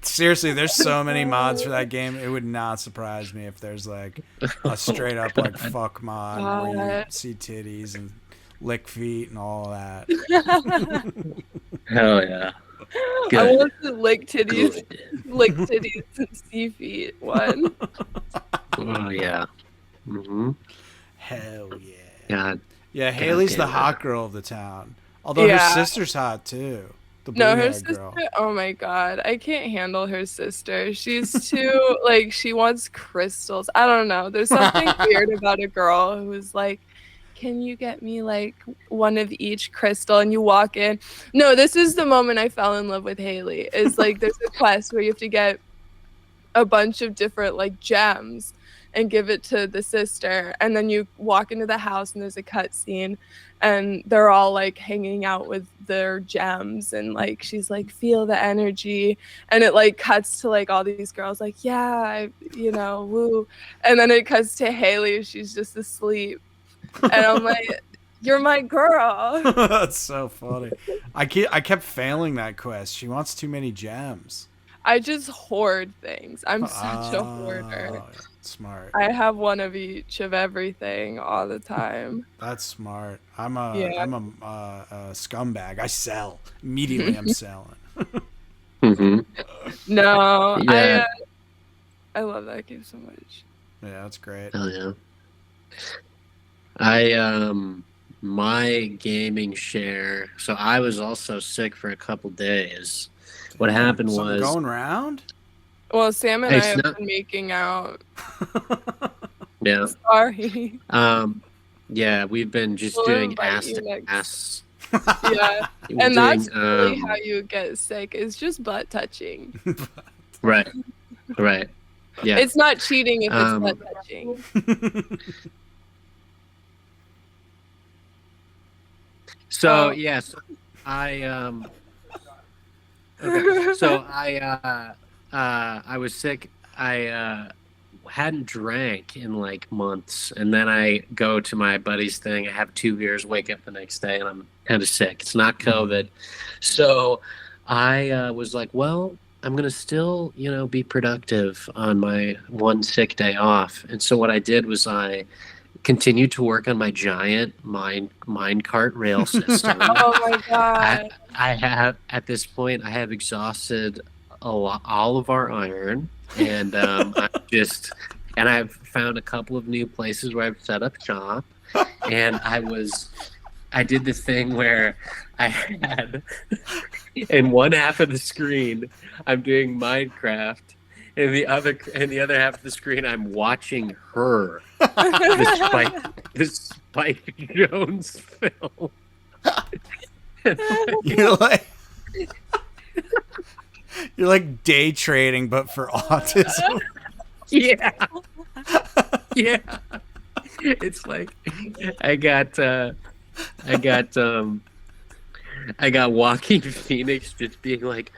Seriously, there's so many mods for that game. It would not surprise me if there's like a straight up like fuck mod where you God. see titties and lick feet and all that. Hell yeah. I Good. want to lick titties, Good. lick titties and see feet. One. Oh yeah. Mm-hmm. Hell yeah. God. Yeah, Haley's the damn it. hot girl of the town. Although her Yeah. sister's hot too. The No, her blue-haired sister. girl. Oh my god, I can't handle her sister. She's too like she wants crystals. I don't know. There's something weird about a girl who's like, "Can you get me like one of each crystal?" And you walk in. No, this is the moment I fell in love with Haley. Is like there's a quest where you have to get a bunch of different like gems and give it to the sister, and then you walk into the house and there's a cutscene and they're all like hanging out with their gems, and like she's like, feel the energy, and it like cuts to like all these girls like, yeah, woo, and then it cuts to Haley, she's just asleep, and I'm like, you're my girl. That's so funny. I kept failing that quest. She wants too many gems. I just hoard things. I'm such a hoarder. Oh, smart. I have one of each of everything all the time. That's smart. I'm a Yeah. scumbag. I sell immediately. I'm selling. Mm-hmm. No, Yeah. I love that game so much. Yeah, that's great. Hell yeah. I my gaming share. So I was also sick for a couple days. What happened Something was going around. Well, Sam and Hey, I have Snap. been making out. yeah. Sorry. Yeah, we've been just We'll doing invite ass you to next. ass. Yeah. We're And that's doing, really how you get sick. It's just butt touching. right. Right. Yeah. It's not cheating if it's Um, butt touching. So Oh. yes, I okay. So I was sick. I hadn't drank in like months, and then I go to my buddy's thing. I have 2 beers, wake up the next day, and I'm kind of sick. It's not COVID, so I was like, well, I'm gonna still, be productive on my one sick day off. And so what I did was I continued to work on my giant minecart rail system. Oh my god. I have at this point I have exhausted all of our iron, and I've found a couple of new places where I've set up shop, and I did this thing where I had in one half of the screen I'm doing Minecraft, and the other half of the screen I'm watching her, the Spike Jones film. You're like day trading, but for autism. Yeah. Yeah. It's like I got Walking Phoenix just being like,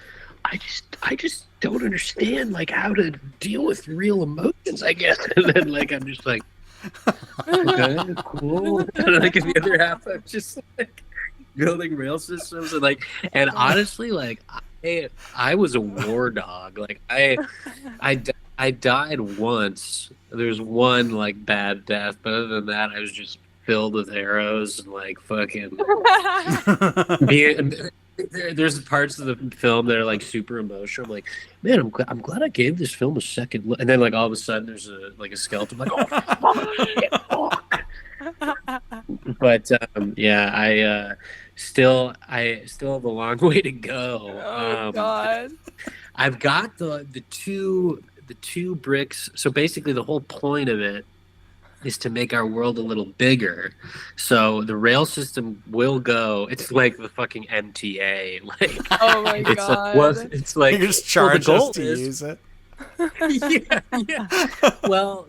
I just don't understand like how to deal with real emotions, I guess. And then like I'm just like, okay, cool. And like in the other half I'm just like building rail systems, and honestly like I was a war dog. Like I died once. There's one like bad death, but other than that, I was just filled with arrows and like fucking. There's parts of the film that are like super emotional. I'm like, man, I'm glad I gave this film a second look. And then like all of a sudden, there's a skeleton. I'm like, oh fuck. But yeah, I still have a long way to go. Oh god. I've got the two bricks. So basically, the whole point of it is to make our world a little bigger. So the rail system will go. It's like the fucking MTA. Like, Oh my it's god. like, well, it's like You just charge well, the us goal to is- use it. yeah. Well,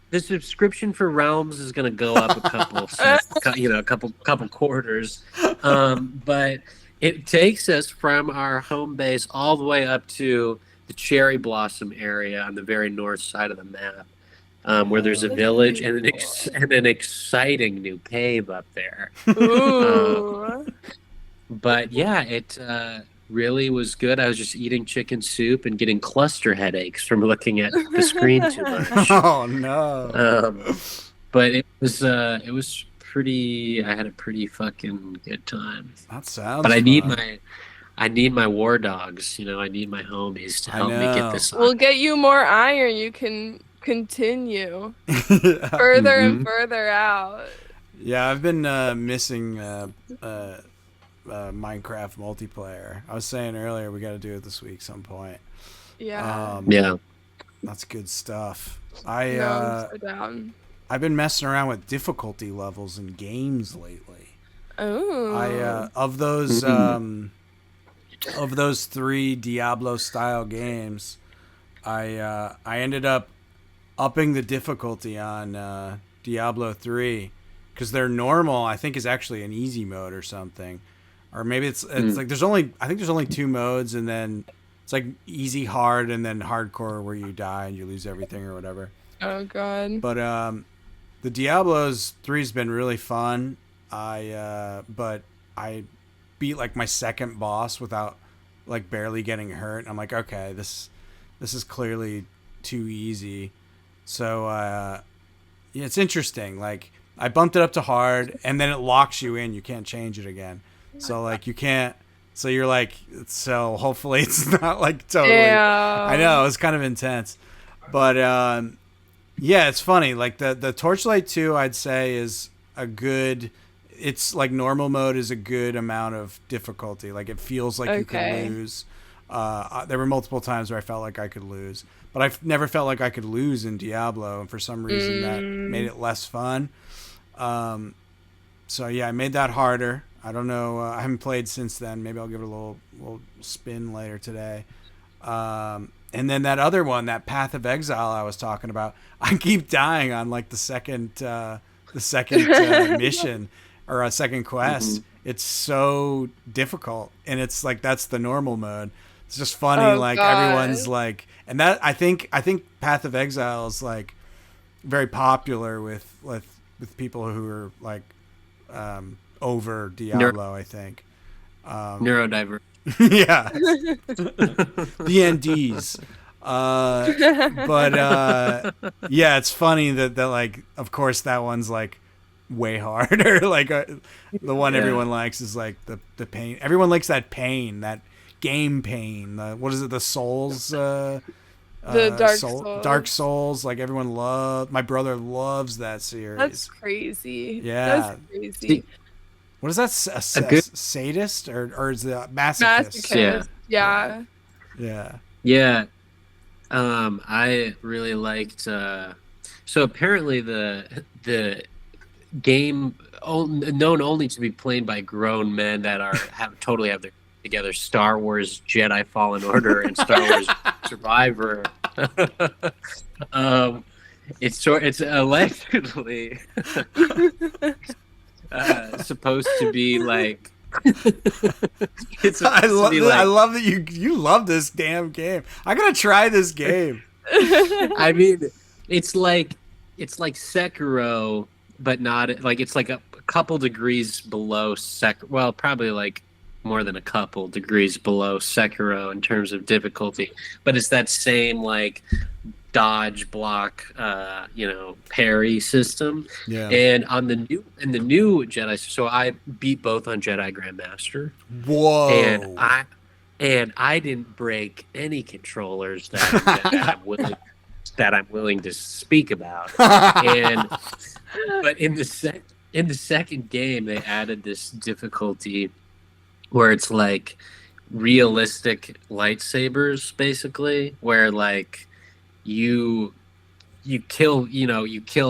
the subscription for Realms is going to go up a couple, couple quarters, but it takes us from our home base all the way up to the Cherry Blossom area on the very north side of the map. where there's a That's village pretty and and an exciting new cave up there. Ooh. But yeah, it really was good. I was just eating chicken soup and getting cluster headaches from looking at the screen too much. Oh no. But it was pretty. I had a pretty fucking good time. That sounds But fun. I need my war dogs. You know, I need my homies to I help me get know. this. We'll get you more iron. You can continue further and Mhm. further out. Yeah, I've been missing Minecraft multiplayer. I was saying earlier we got to do it this week some point. Yeah. Yeah. That's good stuff. No, I'm I so down. I've been messing around with difficulty levels in games lately. Oh. I of those 3 Diablo style games, I ended up upping the difficulty on Diablo 3 because their normal I think is actually an easy mode or something, or maybe it's like there's only 2 modes, and then it's like easy, hard, and then hardcore where you die and you lose everything or whatever. Oh god. But the Diablo's 3's been really fun. But I beat like my second boss without like barely getting hurt. I'm like, okay, this is clearly too easy. So yeah, it's interesting. Like I bumped it up to hard, and then it locks you in. You can't change it again. So like you can't. So you're like, so hopefully it's not like totally. Damn. I know it's kind of intense, but yeah, it's funny. Like the Torchlight 2, I'd say is a good. It's like normal mode is a good amount of difficulty. Like it feels like you Okay. could lose. There were multiple times where I felt like I could lose, but I've never felt like I could lose in Diablo, and for some reason that made it less fun. So yeah, I made that harder. I don't know. I haven't played since then. Maybe I'll give it a little spin later today. And then that other one, that Path of Exile I was talking about, I keep dying on like the second mission or a second quest. It's so difficult, and it's like that's the normal mode. It's just funny, Oh, like God. everyone's like, and that I think Path of Exile is like very popular with people who are like over Diablo. I think. Neurodiverse. Yeah, the NDs. But yeah, it's funny that like, of course, that one's like way harder. Like the one everyone likes is like the pain. Everyone likes that pain, that game pain. What is it? The Souls. The Dark Souls. Dark Souls. Like everyone my brother loves that series. That's crazy. Yeah. That's crazy. What is that? A good- sadist or is it a masochist? Masochist. Yeah. Yeah. Yeah. I really liked. So apparently the game known only to be played by grown men that totally have their together. Star Wars Jedi Fallen Order and Star Wars Survivor. It's allegedly supposed to be like. I love that you love this damn game. I gotta try this game. I mean, it's like Sekiro, but not like it's like a couple degrees below Well, probably like more than a couple degrees below Sekiro in terms of difficulty. But it's that same like dodge block, parry system. Yeah. And on the new Jedi, so I beat both on Jedi Grandmaster. Whoa. And I didn't break any controllers that I'm willing to speak about. But in the second game, they added this difficulty where it's like realistic lightsabers, basically, where like you kill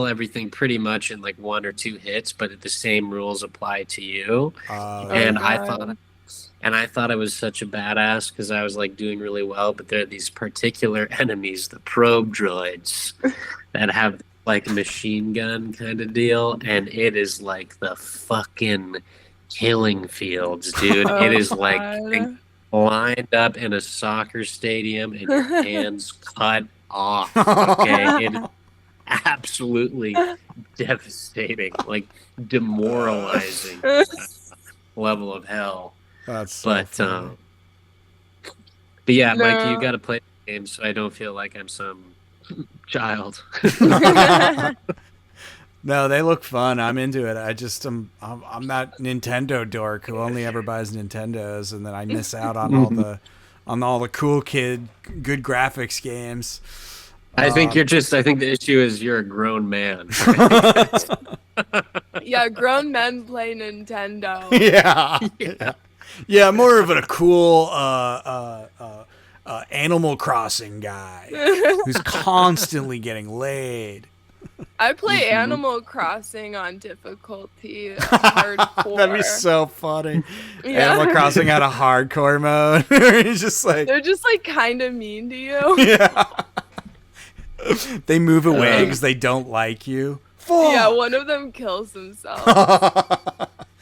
everything pretty much in like 1 or 2 hits, but the same rules apply to you. And I thought I was such a badass because I was like doing really well, but there are these particular enemies, the probe droids, that have like a machine gun kind of deal, and it is like the fucking killing fields, dude. It is like God. lined up in a soccer stadium and your hands cut off. Okay, it is absolutely devastating, like demoralizing level of hell. That's so funny. But yeah, Mike, you No. got to play the game so I don't feel like I'm some child. No, they look fun. I'm into it. I'm that Nintendo dork who only ever buys Nintendos, and then I miss out on all the cool kid, good graphics games. I think I think the issue is you're a grown man. Yeah, grown men play Nintendo. Yeah, more of a cool Animal Crossing guy who's constantly getting laid. I play Animal Crossing on difficulty hardcore. That'd be so funny. Yeah. Animal Crossing had a hardcore mode. It's just like They're just like kind of mean to you. yeah. They move away because they don't like you. Yeah, one of them kills himself.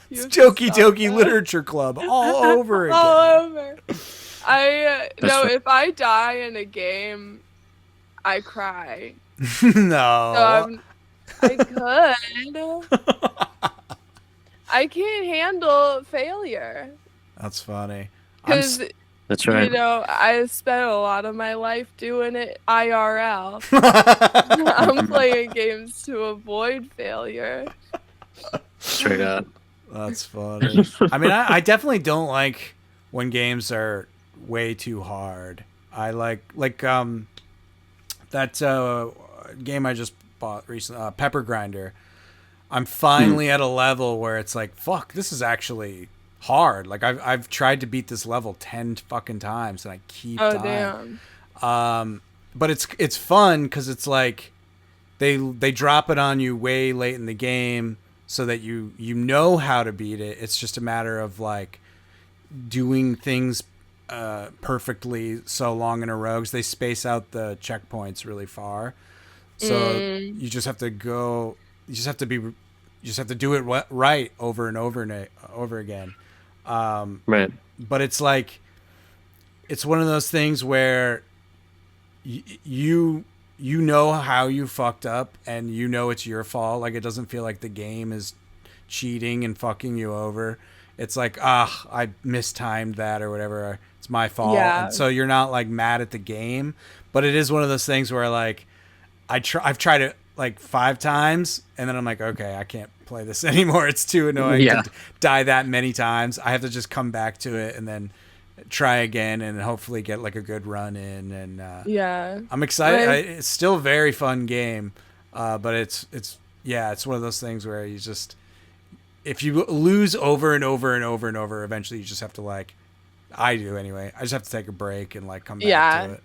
It's Jokey Jokey Literature Club all over again. All over. No, right. if I die in a game, I cry. No. So I could. I can't handle failure. That's funny. Because, That's right. you know, I spent a lot of my life doing it IRL. I'm playing games to avoid failure. Straight up. That's funny. I mean, I definitely don't like when games are way too hard. I like that game I just bought recently, Pepper Grinder. I'm finally at a level where it's like, fuck, this is actually hard. Like I've tried to beat this level 10 fucking times and I keep dying. Damn. But it's fun because it's like they drop it on you way late in the game so that you know how to beat it. It's just a matter of like doing things perfectly so long in a row because they space out the checkpoints really far. So you just have to go. You just have to do it right over and over and over again. Right. But it's like it's one of those things where you know how you fucked up and you know it's your fault. Like it doesn't feel like the game is cheating and fucking you over. It's like, I mistimed that or whatever. It's my fault. Yeah. And so you're not like mad at the game, but it is one of those things where like I've tried it like 5 times and then I'm like, okay, I can't play this anymore. It's too annoying to die that many times. I have to just come back to it and then try again and hopefully get like a good run in. And Yeah. I'm excited. It's still a very fun game, but it's one of those things where you just, if you lose over and over and over and over, eventually you just have to like, I do anyway. I just have to take a break and like come back to it.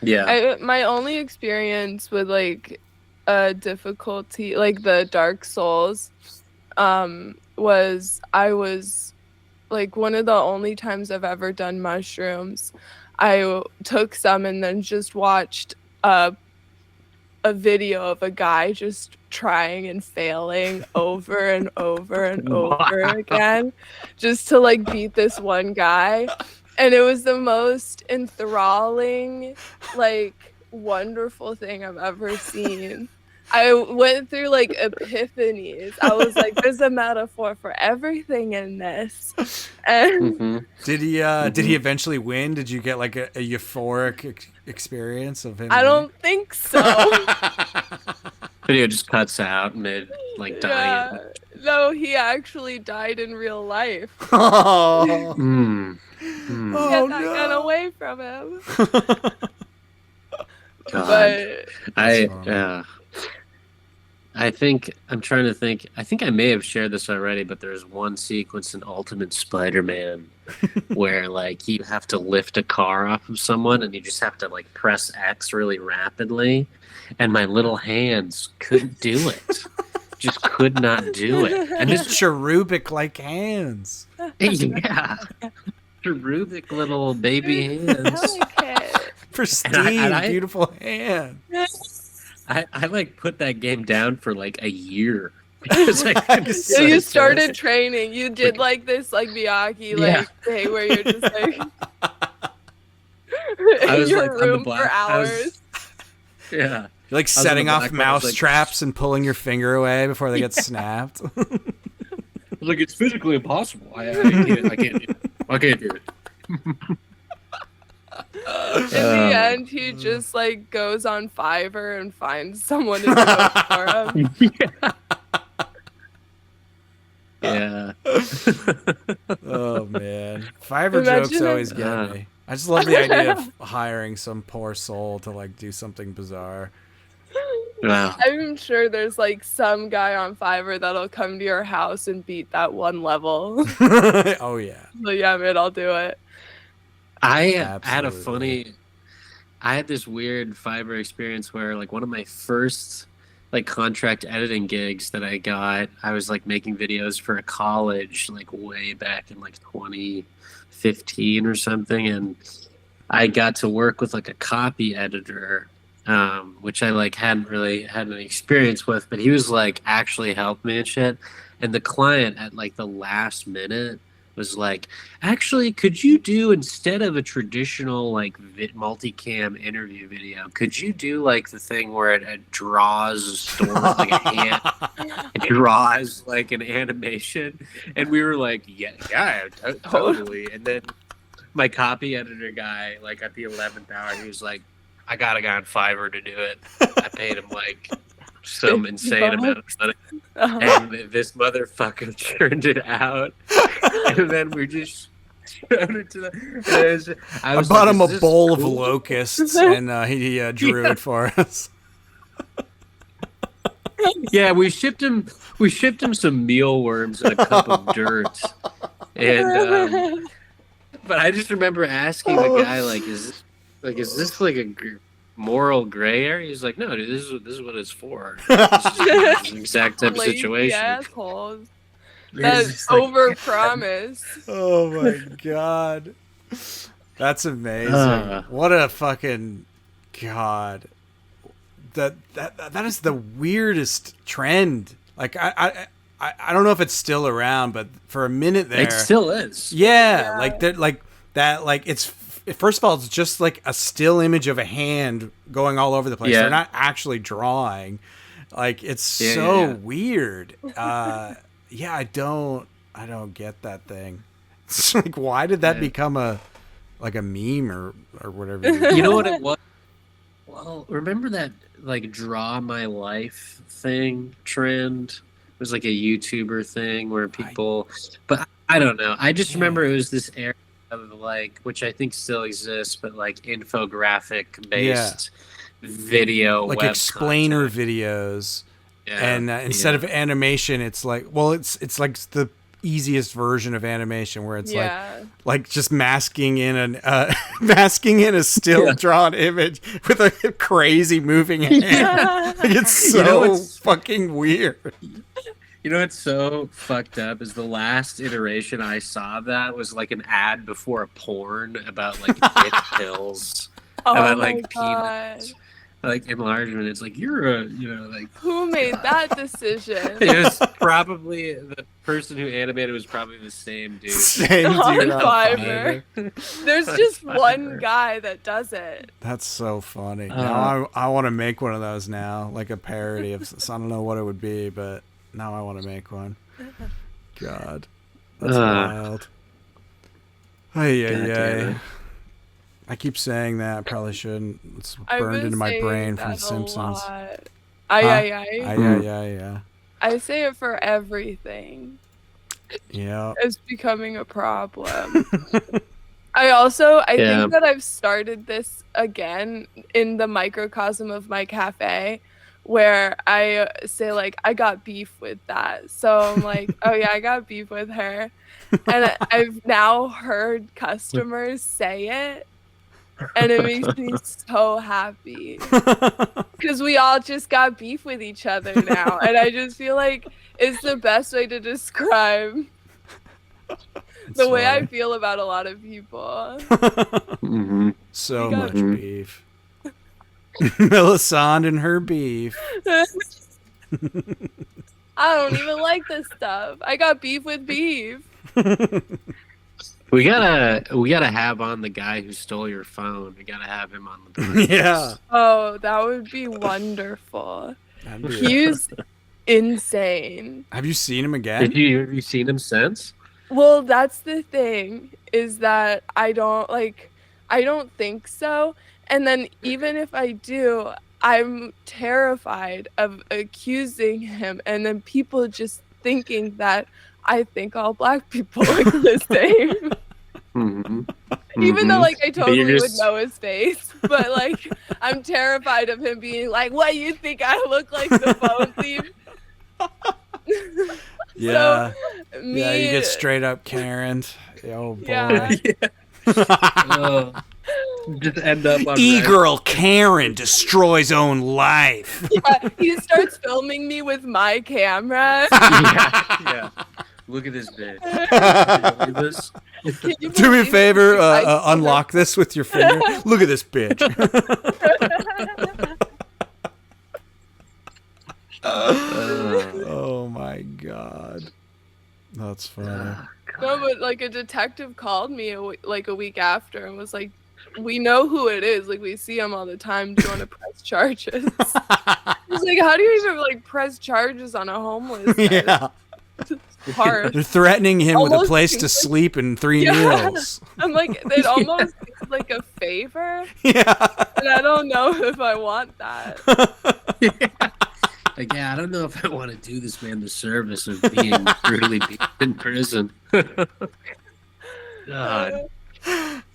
Yeah. My only experience with like difficulty, like the Dark Souls, was I was like one of the only times I've ever done mushrooms. I took some and then just watched a video of a guy just trying and failing over and over and over again just to like beat this one guy. And it was the most enthralling, like wonderful thing I've ever seen. I went through like epiphanies. I was like, there's a metaphor for everything in this. And Did he eventually win? Did you get like a euphoric experience of him? I don't think so. Video just cuts out mid like dying. Yeah. No, he actually died in real life. Oh, Get that gun away from him. God. But I think I'm trying to think. I think I may have shared this already, but there's one sequence in Ultimate Spider-Man where like you have to lift a car off of someone and you just have to like press X really rapidly, and my little hands couldn't do it. Just could not do it. and his cherubic like hands. Yeah. Cherubic little baby hands. Pristine, beautiful hand. I like put that game down for like a year because so you started training. You did like this like Miyagi like thing where you're just like in your room for hours. Yeah. You're like I was in setting the off back, I was mouse like- traps and pulling your finger away before they get snapped. Like, it's physically impossible. I can't do it. I can't do it. In the end, he just like goes on Fiverr and finds someone to do it for him. Yeah. Oh man, Fiverr Imagine jokes always if- get me. I just love the idea of hiring some poor soul to like do something bizarre. Wow. I'm sure there's like some guy on Fiverr that'll come to your house and beat that one level. Oh yeah. So yeah, man, I'll do it. I had a Absolutely. funny. I had this weird Fiverr experience where, like, one of my first like contract editing gigs that I got, I was like making videos for a college, like way back in like 2015 or something, and I got to work with like a copy editor, which I like hadn't really had any experience with, but he was like actually helped me and shit. And the client at like the last minute was like, actually, could you do, instead of a traditional like multicam interview video, could you do like the thing where it draws a story, like a hand, it draws like an animation? And we were like, yeah, totally. And then my copy editor guy, like at the 11th hour, he was like, I got a guy on Fiverr to do it. I paid him like some insane amount of money. And this motherfucker turned it out. And then we just showed it to the... I bought him a bowl of locusts, and he drew it for us. Yeah, we shipped him some mealworms and a cup of dirt. And but I just remember asking the guy, like, is this like a moral gray area? He's like, no, dude, this is what it's for. This is the exact type of Lazy situation. assholes. It's That's just like- overpromise. Oh my god, that's amazing! What a fucking god. That is the weirdest trend. Like I don't know if it's still around, but for a minute there, It still is. yeah, Yeah. like that, like it's first of all, it's just like a still image of a hand going all over the place. Yeah. They're not actually drawing. Like it's Yeah, so yeah. weird. Yeah, I don't get that thing. It's like, why did that Yeah. become a meme or whatever? You know what it was? Well, remember that like draw my life thing trend? It was like a YouTuber thing where people, but I don't know. I just remember it was this era of like, which I think still exists, but like infographic based video, like web explainer content. videos. Yeah, And instead of animation, it's like, well, it's like the easiest version of animation where it's like just masking in a still drawn image with a crazy moving hand. Like it's so You know what's- fucking weird. You know what's so fucked up is the last iteration I saw of that was like an ad before a porn about like it pills, Oh about my like god. peanuts, like enlargement. It's like you're a, like Who made that decision? it was probably the person who animated was probably the same dude. Same On dude on Fiverr. Fiverr. There's just Fiverr. one guy that does it. That's so funny. Now I want to make one of those now, like a parody of. So I don't know what it would be, but now I want to make one. God, that's wild. Hey, God damn it. I keep saying that. I probably shouldn't. It's I've burned been into my saying brain from that The a Simpsons. lot. Ay. Yeah. I say it for everything. Yeah. It's becoming a problem. I think that I've started this again in the microcosm of my cafe where I say like I got beef with that. So I'm like, oh yeah, I got beef with her. And I've now heard customers say it and it makes me so happy. Because we all just got beef with each other now. And I just feel like it's the best way to describe the way I feel about a lot of people. Mm-hmm. So You got- much beef. Melisande and her beef. I don't even like this stuff. I got beef with beef. We gotta have on the guy who stole your phone. We gotta have him on the podcast. Yeah. Oh, that would be wonderful. That'd be He's insane. Have you seen him again? Have you seen him since? Well, that's the thing, is that I don't think so. And then even if I do, I'm terrified of accusing him and then people just thinking that I think all black people look the same. Even though like I totally would know his face, but like I'm terrified of him being like, "What, you think I look like the phone thief?" Yeah. So, Yeah, you get straight up Karen. Oh boy. Yeah. Just end up on E-girl Karen destroys own life. Yeah, he starts filming me with my camera. yeah. Look at this bitch. Can you believe this? Can you Do me a believe favor, I- unlock this with your finger. Look at this bitch. Oh my god. That's funny. No, but like a detective called me like a week after and was like, "We know who it is. Like we see him all the time. Do you want to press charges?" I was like, "How do you even like press charges on a homeless guy?" Yeah. It's hard. They're threatening him with a Almost place to seems like- sleep and 3 Yeah. meals. I'm like, it almost seems like a favor, Yeah. and I don't know if I want that. Like, yeah, I don't know if I want to do this man the service of being brutally beaten in prison. God.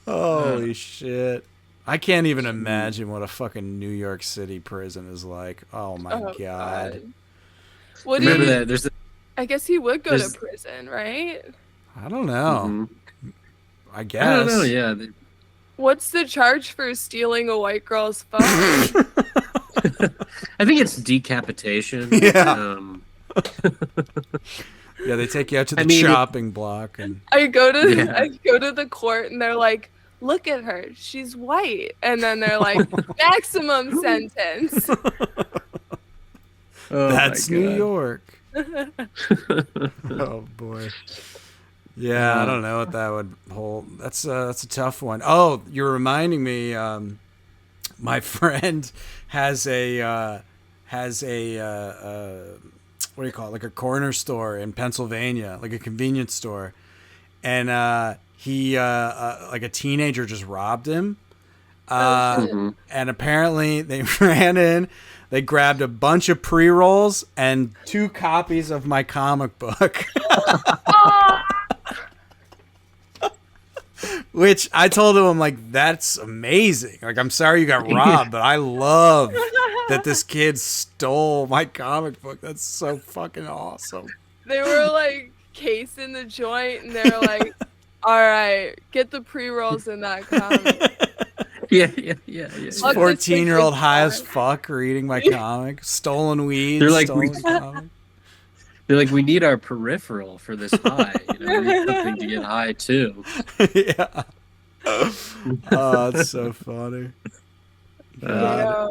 Holy shit. I can't even imagine what a fucking New York City prison is like. Oh my Oh, god. What do Remember you? that? There's I guess he would go to there's- prison, right? I don't know. Mhm. I guess. I don't know. Yeah. What's the charge for stealing a white girl's phone? I think it's decapitation. Yeah. Yeah, they take you out to the I mean, chopping block and I go to Yeah. the court and they're like, "Look at her, she's white," and then they're like, "Maximum sentence." Oh, that's my New God. York. Oh boy. Yeah, I don't know what that would hold. That's a tough one. Oh, you're reminding me. My friend has a what do you call it? Like a corner store in Pennsylvania, like a convenience store, and he like a teenager just robbed him. And apparently they ran in, they grabbed a bunch of pre-rolls and 2 copies of my comic book. Which I told him, I'm like, that's amazing. Like, I'm sorry you got robbed, but I love that this kid stole my comic book. That's so fucking awesome. They were like casing the joint, and they were like, "All right, get the pre-rolls in that comic." Yeah. This Fuck this 14-year-old kid's high as fine. fuck reading my comic. Stolen weed, They're like, stolen comic. They're like, we need our peripheral for this high. You know, we need something to get high too. Yeah. Oh, that's so funny. God.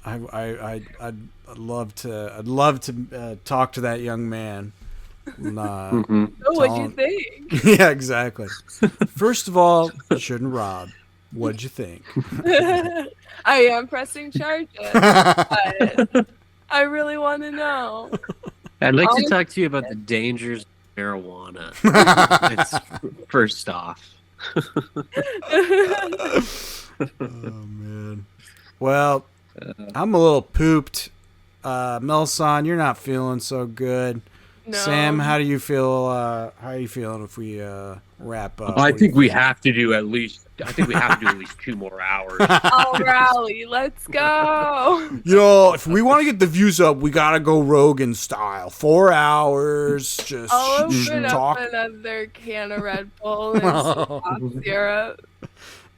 Yeah. I'd love to talk to that young man. Nah. Mhm. Oh, what'd you Don't. think? Yeah, exactly. First of all, you shouldn't rob. What'd you think? I am pressing charges, but I really want to know. I'd like to talk to you about the dangers of marijuana. It's first off. Oh man. Well, I'm a little pooped. Melson, you're not feeling so good. No. Sam, how do you feel? How are you feeling if we wrap up? I What do you think we have to do at least 2 more hours. I'll rally. Let's go. You know, if we want to get the views up, we gotta go Rogan style. 4 hours, just I'll open talk. up another can of Red Bull and some cough syrup.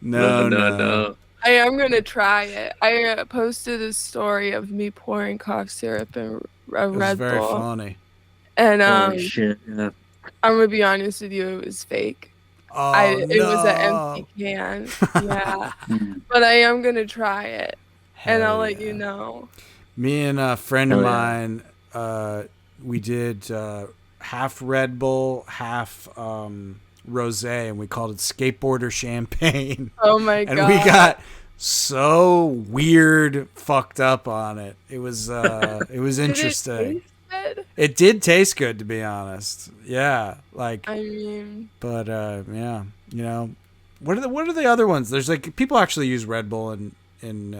No. I am gonna try it. I posted a story of me pouring cough syrup in a It was Red very Bull, funny. and Holy shit. Yeah. I'm gonna be honest with you, it was fake. Oh, It was an no. empty can. Yeah, but I am gonna try it, and Hell I'll let yeah. you know. Me and a friend of Hell yeah. mine, we did half Red Bull, half what rosé, and we called it skateboarder champagne. Oh my god. And we got so weird fucked up on it. It was interesting. It did taste good, to be honest. Yeah, like I mean, but yeah, you know, what are the other ones? There's like people actually use Red Bull and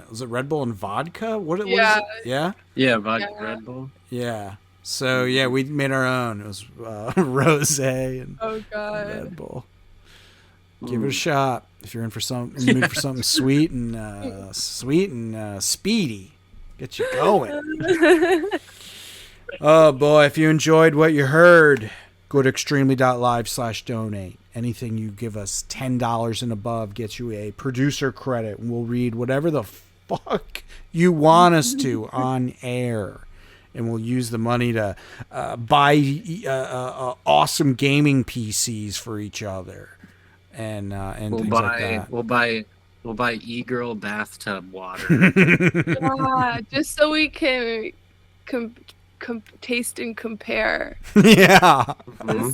was it Red Bull and vodka? What is it? Yeah. Yeah, vodka Red Bull. Yeah. So yeah, we made our own. It was rosé and oh god. Red Bull. Give it a shot if you're in for in the mood for something sweet and speedy. Get you going. Oh boy, if you enjoyed what you heard, go to extremely.live/donate. Anything you give us $10 and above gets you a producer credit, and we'll read whatever the fuck you want us to on air. And we'll use the money to buy awesome gaming PCs for each other, and things like that. We'll buy e-girl bathtub water. Yeah, just so we can taste and compare. Yeah. Mm-hmm.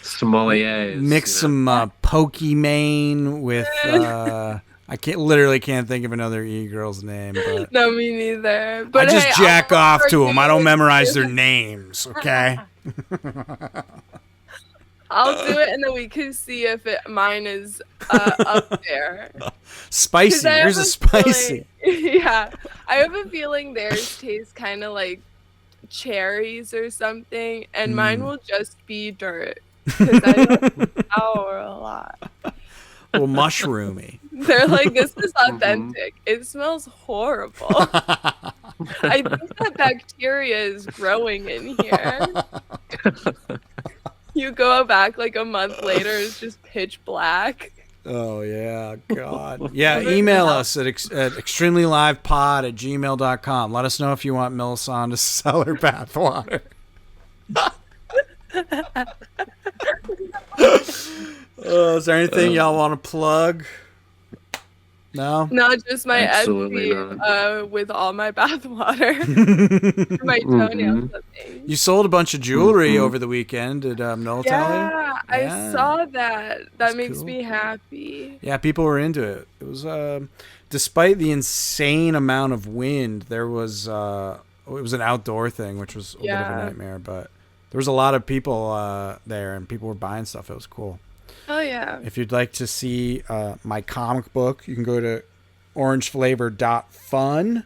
Sommeliers. Mix some Pokimane with I can't think of another e-girl's name, but No, me neither. But I just hey, jack off to them. I don't memorize it. their names, okay? I'll do it, and then we can see if mine is up there. Spicy. Here's a spicy. Yeah, I have a feeling theirs tastes kind of like cherries or something, and mine will just be dirt because I don't sour a lot. A little mushroomy. They're like, this is authentic. It smells horrible. I think that bacteria is growing in here. You go back like a month later, it's just pitch black. Oh, yeah. God. Yeah, email us at extremelylivepod@gmail.com. Let us know if you want Millicent to sell her bathwater. Is there anything y'all want to plug? No? Not just my Absolutely Etsy with all my bathwater. My toenails. You sold a bunch of jewelry over the weekend. Did Noel tell you? Yeah, I saw that. That makes cool. me happy. Yeah, people were into it. It was, despite the insane amount of wind, there was, it was an outdoor thing, which was a bit of a nightmare, but there was a lot of people there, and people were buying stuff. It was cool. Oh, yeah. If you'd like to see my comic book, you can go to orangeflavor.fun.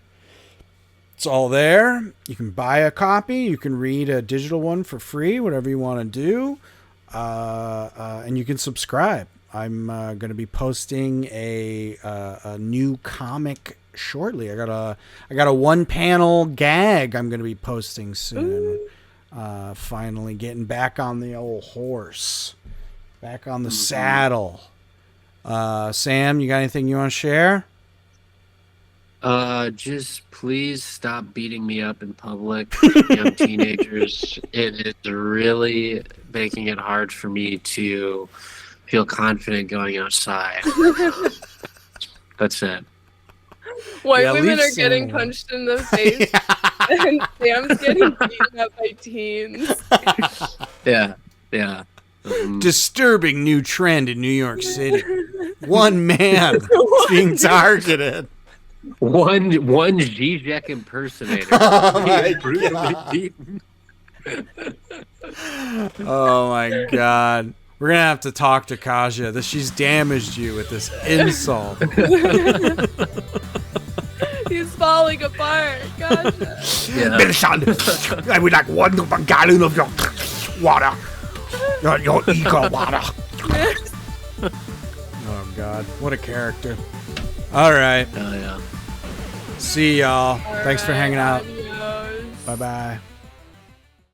It's all there. You can buy a copy. You can read a digital one for free, whatever you want to do. And you can subscribe. I'm going to be posting a new comic shortly. I got a one-panel gag I'm going to be posting soon. Finally getting back on the old horse. Back on the saddle. Sam, you got anything you want to share? Just please stop beating me up in public, young teenagers. It is really making it hard for me to feel confident going outside. That's it. White women are getting punched in the face, and Sam's getting beaten up by teens. Yeah. Disturbing new trend in New York City. One man is being targeted. One Zizek impersonator. Oh my god. Oh my god. We're gonna have to talk to Kasia. She's damaged you with this insult. He's falling apart. Gotcha. Millicent, I would like 1 gallon of your water. Your eco water. Oh god, what a character. All right. Oh yeah. See y'all. Thanks for hanging out. Adios. Bye-bye.